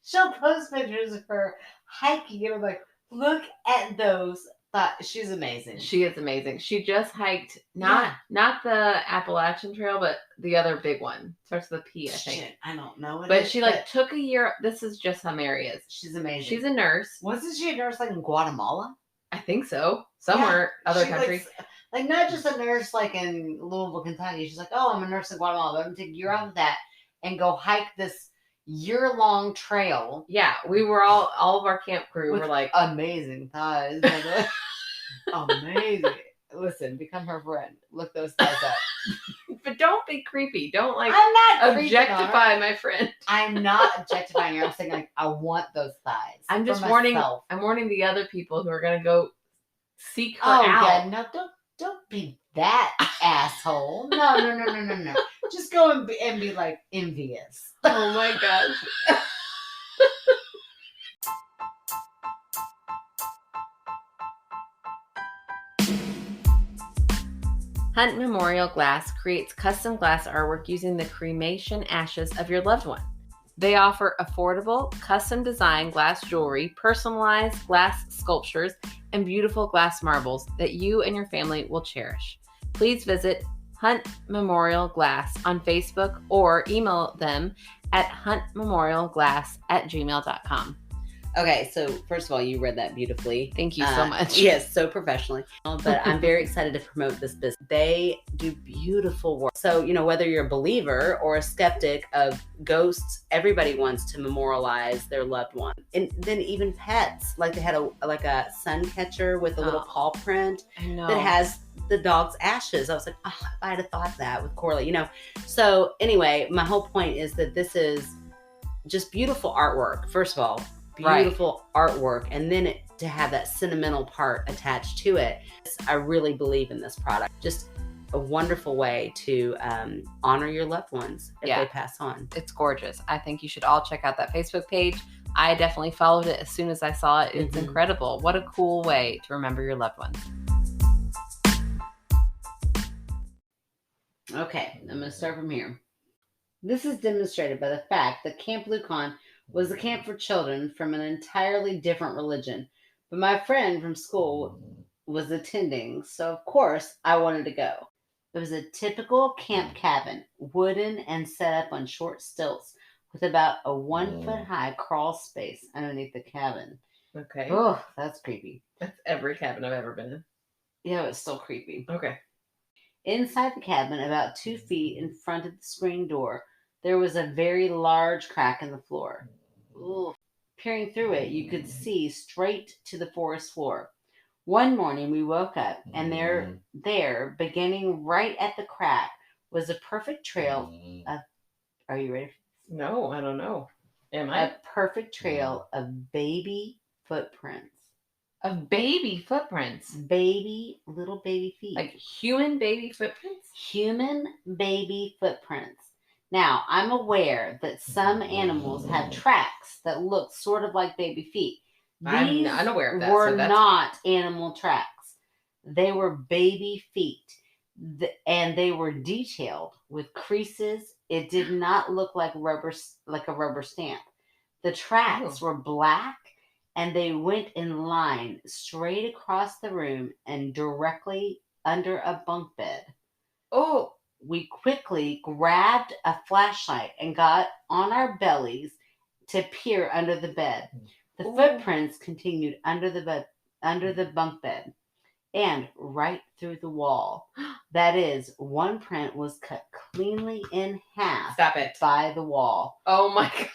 She'll post pictures of her hiking and I'm like, look at those thighs. She's amazing. She is amazing. She just hiked not the Appalachian Trail, but the other big one. Starts with a P, I think. Shit, I don't know. But she took a year. This is just how Mary is. She's amazing. She's a nurse. Wasn't she a nurse like in Guatemala? I think so. Somewhere other country. Like not just a nurse like in Louisville, Kentucky. She's like, oh, I'm a nurse in Guatemala. But I'm going to take a year out of that and go hike this year-long trail. Yeah, we were all of our camp crew were like amazing thighs. Amazing. Listen, become her friend. Look those thighs up. But don't be creepy. Don't I'm not objectify my friend. I'm not objectifying her. I'm saying like I want those thighs. I'm just warning. I'm warning the other people who are gonna go seek her out. Yeah, no, don't be that asshole. No. Just go and be like envious. Oh my gosh. Hunt Memorial Glass creates custom glass artwork using the cremation ashes of your loved one. They offer affordable, custom-designed glass jewelry, personalized glass sculptures, and beautiful glass marbles that you and your family will cherish. Please visit Hunt Memorial Glass on Facebook or email them at huntmemorialglass@gmail.com. Okay, so first of all, you read that beautifully. Thank you so much. Yes, so professionally. But I'm very excited to promote this business. They do beautiful work. So, whether you're a believer or a skeptic of ghosts, everybody wants to memorialize their loved one. And then even pets, like they had a sun catcher with a little paw print that has the dog's ashes. I was like, if I had thought that with Corley, So anyway, my whole point is that this is just beautiful artwork, first of all. Beautiful artwork, and then to have that sentimental part attached to it. I really believe in this product. Just a wonderful way to honor your loved ones if they pass on. It's gorgeous. I think you should all check out that Facebook page. I definitely followed it as soon as I saw it. It's incredible. What a cool way to remember your loved ones. Okay, I'm going to start from here. This is demonstrated by the fact that Camp Lucan was a camp for children from an entirely different religion. But my friend from school was attending, so of course I wanted to go. It was a typical camp cabin, wooden and set up on short stilts with about a 1 foot high crawl space underneath the cabin. Okay. Oh, that's creepy. That's every cabin I've ever been in. Yeah, it's still creepy. Okay. Inside the cabin, about 2 feet in front of the screen door, there was a very large crack in the floor. Ooh. Peering through it, you could see straight to the forest floor. One morning, we woke up, and there, beginning right at the crack, was a perfect trail of... Are you ready? No, I don't know. Am a I? perfect trail of baby footprints. Of baby footprints. Little baby feet. Like human baby footprints? Human baby footprints. Now, I'm aware that some animals have tracks that look sort of like baby feet. I'm These unaware of that. were So that's not animal tracks. They were baby feet. And they were detailed with creases. It did not look like a rubber stamp. The tracks were black, and they went in line straight across the room and directly under a bunk bed. Oh. We quickly grabbed a flashlight and got on our bellies to peer under the bed. The footprints continued under the bunk bed and right through the wall. That is, one print was cut cleanly in half. Stop it. By the wall. Oh my God.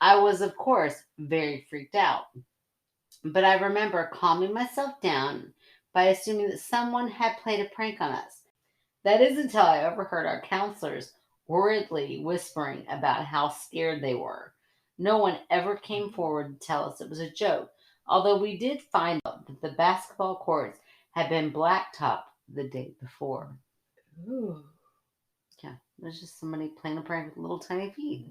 I was, of course, very freaked out. But I remember calming myself down by assuming that someone had played a prank on us. That is until I overheard our counselors worriedly whispering about how scared they were. No one ever came forward to tell us it was a joke, although we did find out that the basketball courts had been blacktopped the day before. Ooh. Yeah, it was just somebody playing a prank with little tiny feet.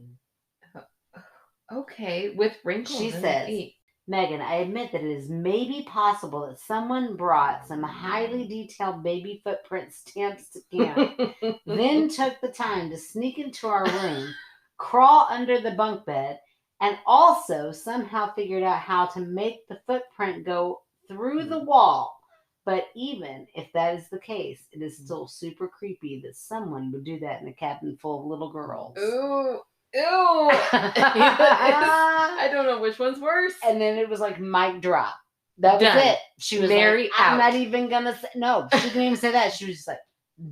Okay, with wrinkles. She says, Megan, I admit that it is maybe possible that someone brought some highly detailed baby footprint stamps to camp, then took the time to sneak into our room, crawl under the bunk bed, and also somehow figured out how to make the footprint go through the wall. But even if that is the case, it is still super creepy that someone would do that in a cabin full of little girls. Ooh. Ew. I don't know which one's worse. And then it was like mic drop. That was it. She was Mary like, I'm not even gonna say no. She didn't even say that. She was just like,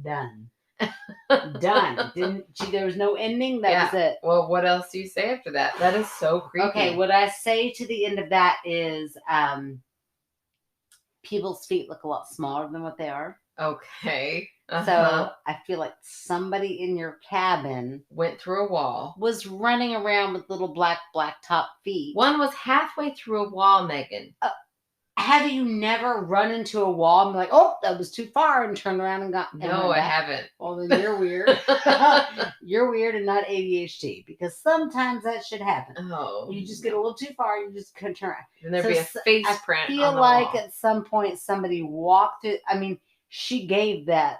done. Done. There was no ending. That was it. Well, what else do you say after that? That is so creepy. Okay, what I say to the end of that is people's feet look a lot smaller than what they are. Okay. So I feel like somebody in your cabin went through a wall, was running around with little black top feet. One was halfway through a wall, Megan. Have you never run into a wall and be like, oh, that was too far, and turned around and got... No, I haven't. Well, then you're weird. You're weird and not ADHD, because sometimes that should happen. Oh. You just get a little too far, you just couldn't turn around. And there'd be a face print. I feel like at some point somebody walked through... I mean, she gave that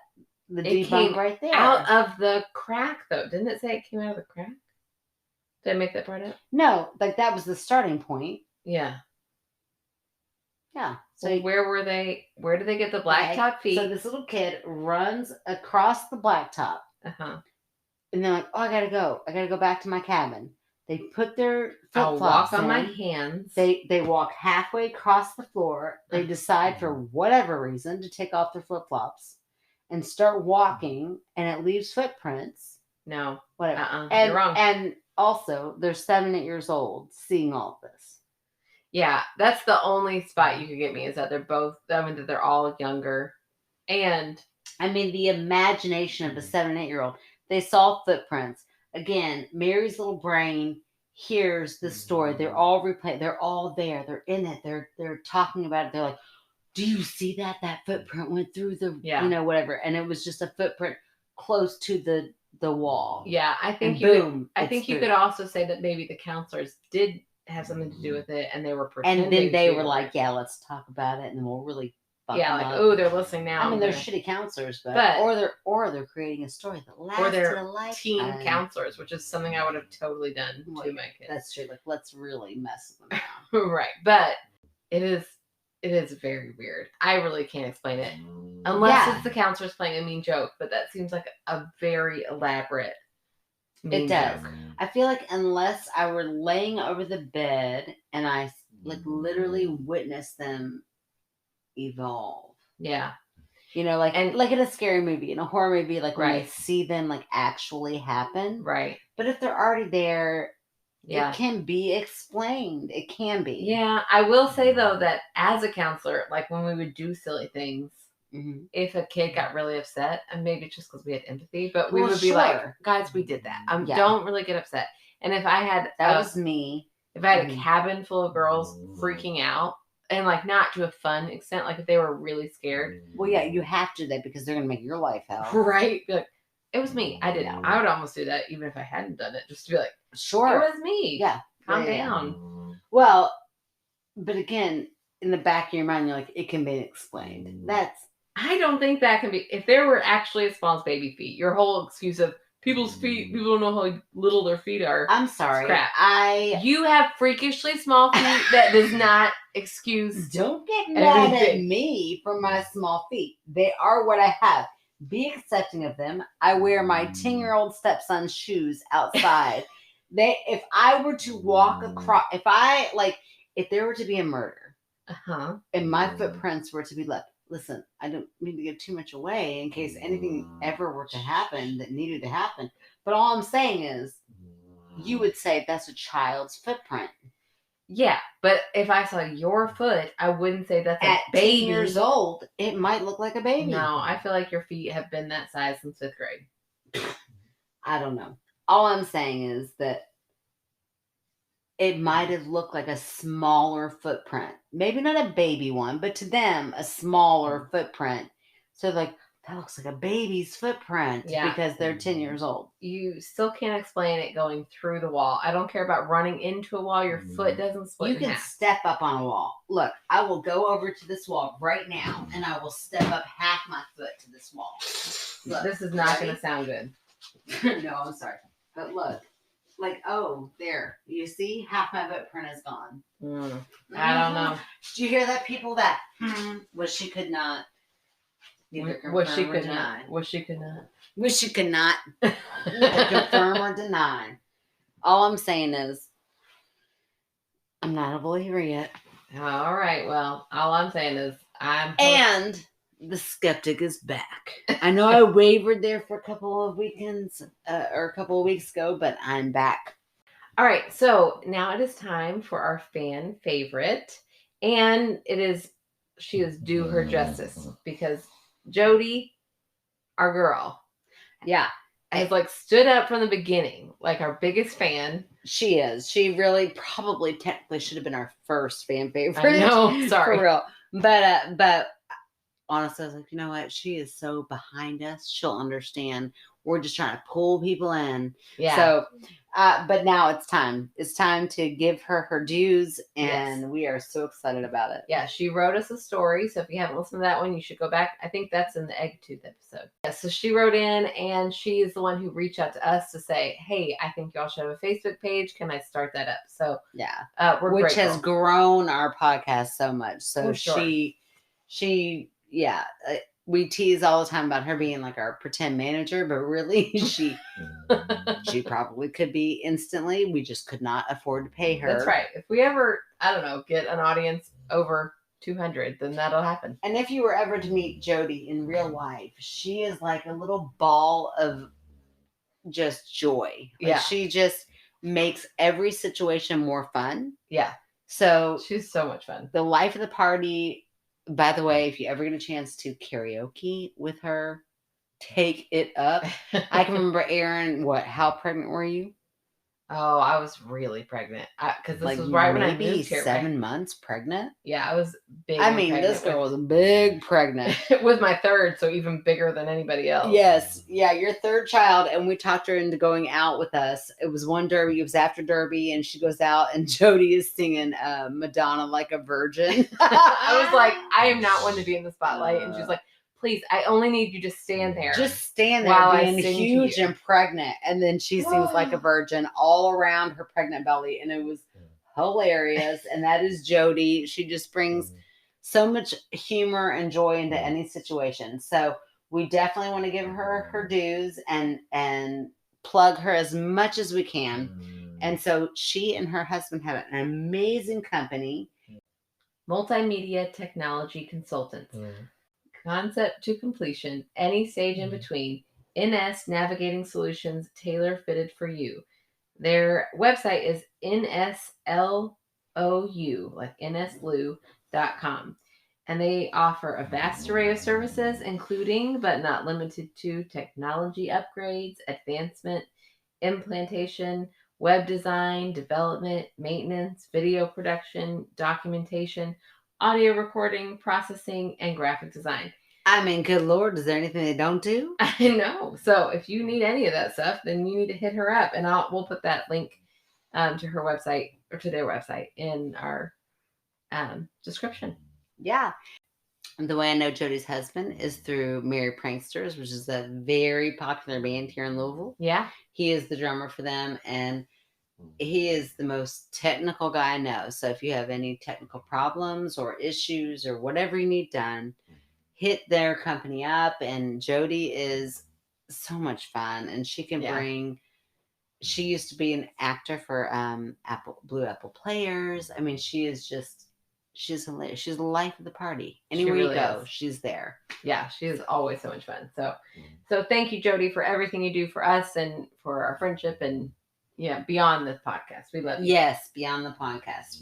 the debunk right there. Out of the crack, though. Didn't it say it came out of the crack? Did I make that part up? No, like that was the starting point. Yeah. Yeah. So where were they? Where did they get the blacktop feet? So this little kid runs across the blacktop. And they're like, oh, I gotta go. I gotta go back to my cabin. They put their flip-flops walk on my hands. They walk halfway across the floor. They decide for whatever reason to take off their flip-flops and start walking, and it leaves footprints. No. Whatever. You're wrong. And also, they're 7, 8 years old seeing all of this. Yeah, that's the only spot you could get me is that that they're all younger. And I mean, the imagination of a 7, 8 year old. They saw footprints. Again, Mary's little brain hears the story. They're all replaying. They're all there. They're in it. They're talking about it. They're like, do you see that? That footprint went through the, whatever. And it was just a footprint close to the wall. Yeah, I think you could also say that maybe the counselors did have something to do with it, and they were pretending. And then they were like, yeah, let's talk about it, and then we'll really oh, they're listening now. I mean, they're shitty counselors, but or they're creating a story that lasts or they're a lifetime. Teen counselors, which is something I would have totally done to my kids. That's true. Like, let's really mess with them now. Right, but it is very weird. I really can't explain it unless it's the counselors playing a mean joke. But that seems like a very elaborate mean joke. I feel like unless I were laying over the bed and I like literally witnessed them evolve. Yeah. You know, like in a scary movie, in a horror movie, like when you see them like actually happen. Right. But if they're already there, it can be explained. It can be. Yeah. I will say though that as a counselor, like when we would do silly things, if a kid got really upset, and maybe it's just because we had empathy, but we would be like, guys, we did that. Don't really get upset. And if I had that was me. If I had a cabin full of girls freaking out, and like not to a fun extent, like if they were really scared. Well, yeah, you have to that because they're gonna make your life hell. Right? Be like, it was me. I did it. I would almost do that even if I hadn't done it, just to be like, sure, it was me. Yeah, calm down. Well, but again, in the back of your mind, you're like, it can be explained. I don't think that can be. If there were actually as small as baby feet, your whole excuse of people's feet, people don't know how little their feet are. I'm sorry. Crap. You have freakishly small feet. That does not excuse. Don't get mad at me for my small feet. They are what I have. Be accepting of them. I wear my 10-year-old stepson's shoes outside. If I were to walk across, if there were to be a murder, and my footprints were to be left. Listen, I don't mean to give too much away in case anything ever were to happen that needed to happen. But all I'm saying is, you would say that's a child's footprint. Yeah, but if I saw your foot, I wouldn't say that's at a baby. 10 years old, it might look like a baby. No, I feel like your feet have been that size since 5th grade. I don't know. All I'm saying is that it might have looked like a smaller footprint. Maybe not a baby one, but to them, a smaller footprint. So like, that looks like a baby's footprint because they're 10 years old. You still can't explain it going through the wall. I don't care about running into a wall. Your foot doesn't split in half. You can step up on a wall. Look, I will go over to this wall right now, and I will step up half my foot to this wall. Look, this is not going to sound good. No, I'm sorry. But look. Like, oh, there. You see? Half my footprint is gone. I don't know. Did you hear that, people? That wish she could not. Wish she could not. Wish she could not. Wish she could not confirm or deny. All I'm saying is, I'm not a believer yet. All right. Well, all I'm saying is, And the skeptic is back. I know I wavered there for a couple of weekends or a couple of weeks ago, but I'm back. All right. So now it is time for our fan favorite. And she is due her justice because Jody, our girl. Yeah. Has stood up from the beginning, like our biggest fan. She is. She really probably technically should have been our first fan favorite. I know. Sorry. For real. But honestly, I was like, you know what? She is so behind us. She'll understand. We're just trying to pull people in. Yeah. So, but now it's time. It's time to give her dues, and we are so excited about it. Yeah, she wrote us a story. So if you haven't listened to that one, you should go back. I think that's in the Egg Tooth episode. Yeah, so she wrote in, and she is the one who reached out to us to say, hey, I think y'all should have a Facebook page. Can I start that up? So yeah, we're which grateful. Has grown our podcast so much. So she. Yeah, we tease all the time about her being like our pretend manager, but really she probably could be instantly. We just could not afford to pay her. That's right. If we ever, I don't know, get an audience over 200, then that'll happen. And if you were ever to meet Jody in real life, she is like a little ball of just joy. She just makes every situation more fun. Yeah. So she's so much fun. The life of the party. By the way, if you ever get a chance to karaoke with her, take it up. I can remember, Erin, how pregnant were you? Oh, I was really pregnant. Because this was right when I moved here. 7 months pregnant? Yeah, I was big. I mean, this girl was big pregnant. With my third, so even bigger than anybody else. Yes. Yeah, your third child. And we talked her into going out with us. It was one Derby. It was after Derby. And she goes out and Jody is singing Madonna Like a Virgin. I was like, I am not one to be in the spotlight. And she's like, please, I only need you to stand there. Just stand there while being huge and pregnant. And then she sings like a virgin all around her pregnant belly. And it was hilarious. And that is Jody. She just brings so much humor and joy into any situation. So we definitely want to give her her dues and plug her as much as we can. And so she and her husband have an amazing company. Multimedia Technology Consultants. Concept to completion, any stage in between, NS Navigating Solutions tailor-fitted for you. Their website is nslou, like nslou.com. And they offer a vast array of services, including, but not limited to, technology upgrades, advancement, implantation, web design, development, maintenance, video production, documentation, audio recording, processing, and graphic design. I mean, good Lord, is there anything they don't do? I know. So if you need any of that stuff, then you need to hit her up, and we'll put that link to her website or to their website in our description. Yeah. And the way I know Jody's husband is through Merry Pranksters, which is a very popular band here in Louisville. Yeah. He is the drummer for them, and he is the most technical guy I know. So if you have any technical problems or issues or whatever you need done, hit their company up. And Jody is so much fun, and she can bring. She used to be an actor for Blue Apple Players. I mean, she's hilarious. She's the life of the party. Anywhere really you go, she's there. Yeah, she is always so much fun. So thank you, Jody, for everything you do for us and for our friendship and beyond this podcast. We love you. Yes, beyond the podcast.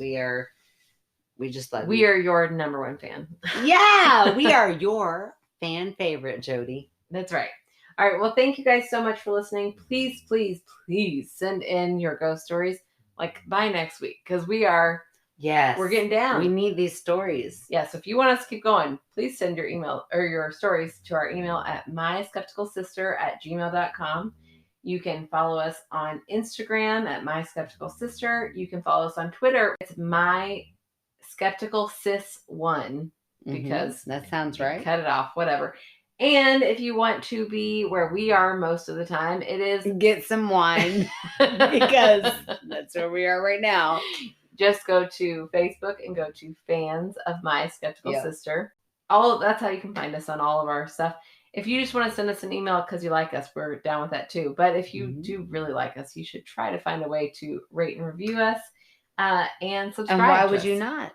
We just love you. We are your number one fan. Yeah, we are your fan favorite, Jody. That's right. All right. Well, thank you guys so much for listening. Please, please, please send in your ghost stories by next week because we're getting down. We need these stories. Yeah. So if you want us to keep going, please send your email or your stories to our email at myskepticalsister@gmail.com. You can follow us on Instagram at myskepticalsister. You can follow us on Twitter. It's myskepticalsis1 because that sounds right. Cut it off, whatever. And if you want to be where we are most of the time, it is get some wine because that's where we are right now. Just go to Facebook and go to Fans of My Skeptical Sister. That's how you can find us on all of our stuff. If you just want to send us an email because you like us, we're down with that too. But if you do really like us, you should try to find a way to rate and review us and subscribe. And why would you not?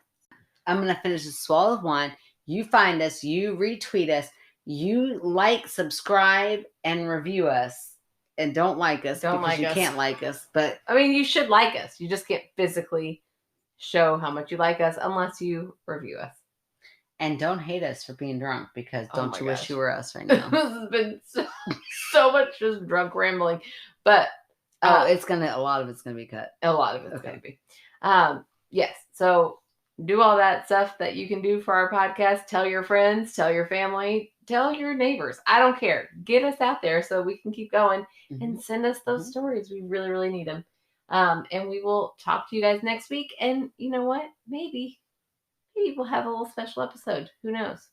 I'm going to finish a swallow of wine. You find us, you retweet us, you like, subscribe, and review us. And don't like us because you can't like us. But I mean, you should like us. You just can't physically show how much you like us unless you review us. And don't hate us for being drunk because don't you wish you were us right now? This has been so much just drunk rambling. But a lot of it's gonna be cut. A lot of it's gonna be. Yes. So do all that stuff that you can do for our podcast. Tell your friends, tell your family, tell your neighbors. I don't care. Get us out there so we can keep going and send us those stories. We really, really need them. And we will talk to you guys next week. And you know what? Maybe we'll have a little special episode. Who knows?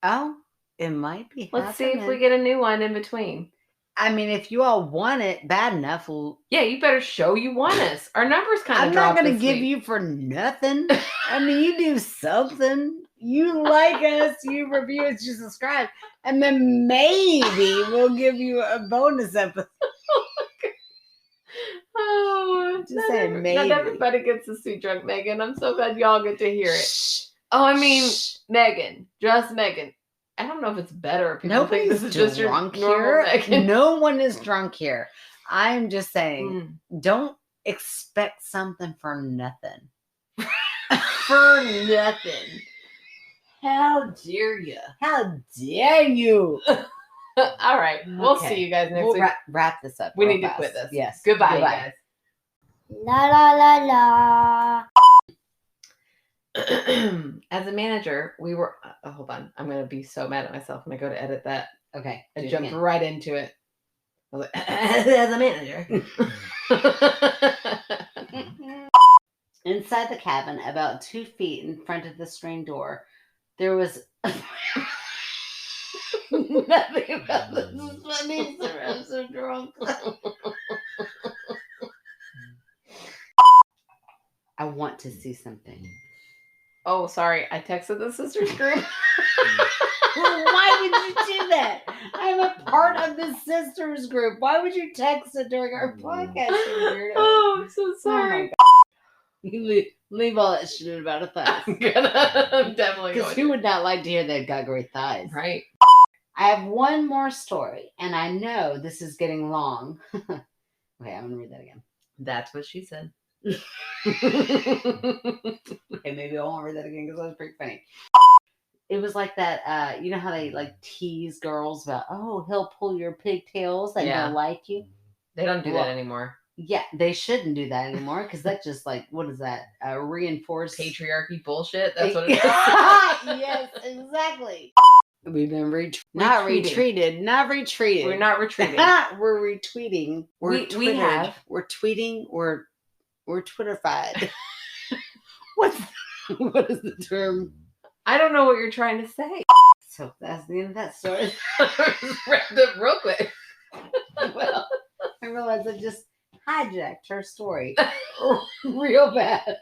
Oh, it might be. Let's see if we get a new one in between. I mean, if you all want it bad enough, you better show you want us. Our numbers kind of dropped. I'm not going to give you for nothing. I mean, you do something. You like us, you review us, you subscribe, and then maybe we'll give you a bonus episode. Oh, just saying, maybe. Not everybody gets to see drunk Megan. I'm so glad y'all get to hear it. Shh. Oh, I mean, Megan, just Megan. I don't know if it's better. If people think this is just drunk here. Megan. No one is drunk here. I'm just saying, don't expect something for nothing. For nothing. How dare you? How dare you? All right. We'll see you guys next week. Wrap this up. We need to quit this. Yes. Goodbye, guys. La la la la. As a manager, we were. Hold on. I'm going to be so mad at myself when I go to edit that. Okay. I jumped right into it. I was like, as a manager. Inside the cabin, about 2 feet in front of the screen door, there was nothing about this is funny, sir. I'm so drunk. I want to see something. Oh, sorry. I texted the sisters group. Why would you do that? I'm a part of the sisters group. Why would you text it during our podcast? Oh, I'm so sorry. You leave all that shit about a thighs. I'm definitely going Because who would not like to hear they've got great thighs? Right. I have one more story, and I know this is getting long. Okay, I'm going to read that again. That's what she said. Okay, maybe I won't read that again because that was pretty funny. It was like that, you know how they like tease girls about, oh, he'll pull your pigtails and he'll like you? They don't do that anymore. Yeah, they shouldn't do that anymore because that just like, what is that? Reinforced Patriarchy bullshit. That's what it is. Yes, exactly. We've been not retreated. We're not retreating. We're retweeting. We Twittered. have. We're tweeting. We're Twitterfied. What is the term? I don't know what you're trying to say. So that's the end of that story. Wrapped up real quick. Well, I realized I just hijacked her story real bad.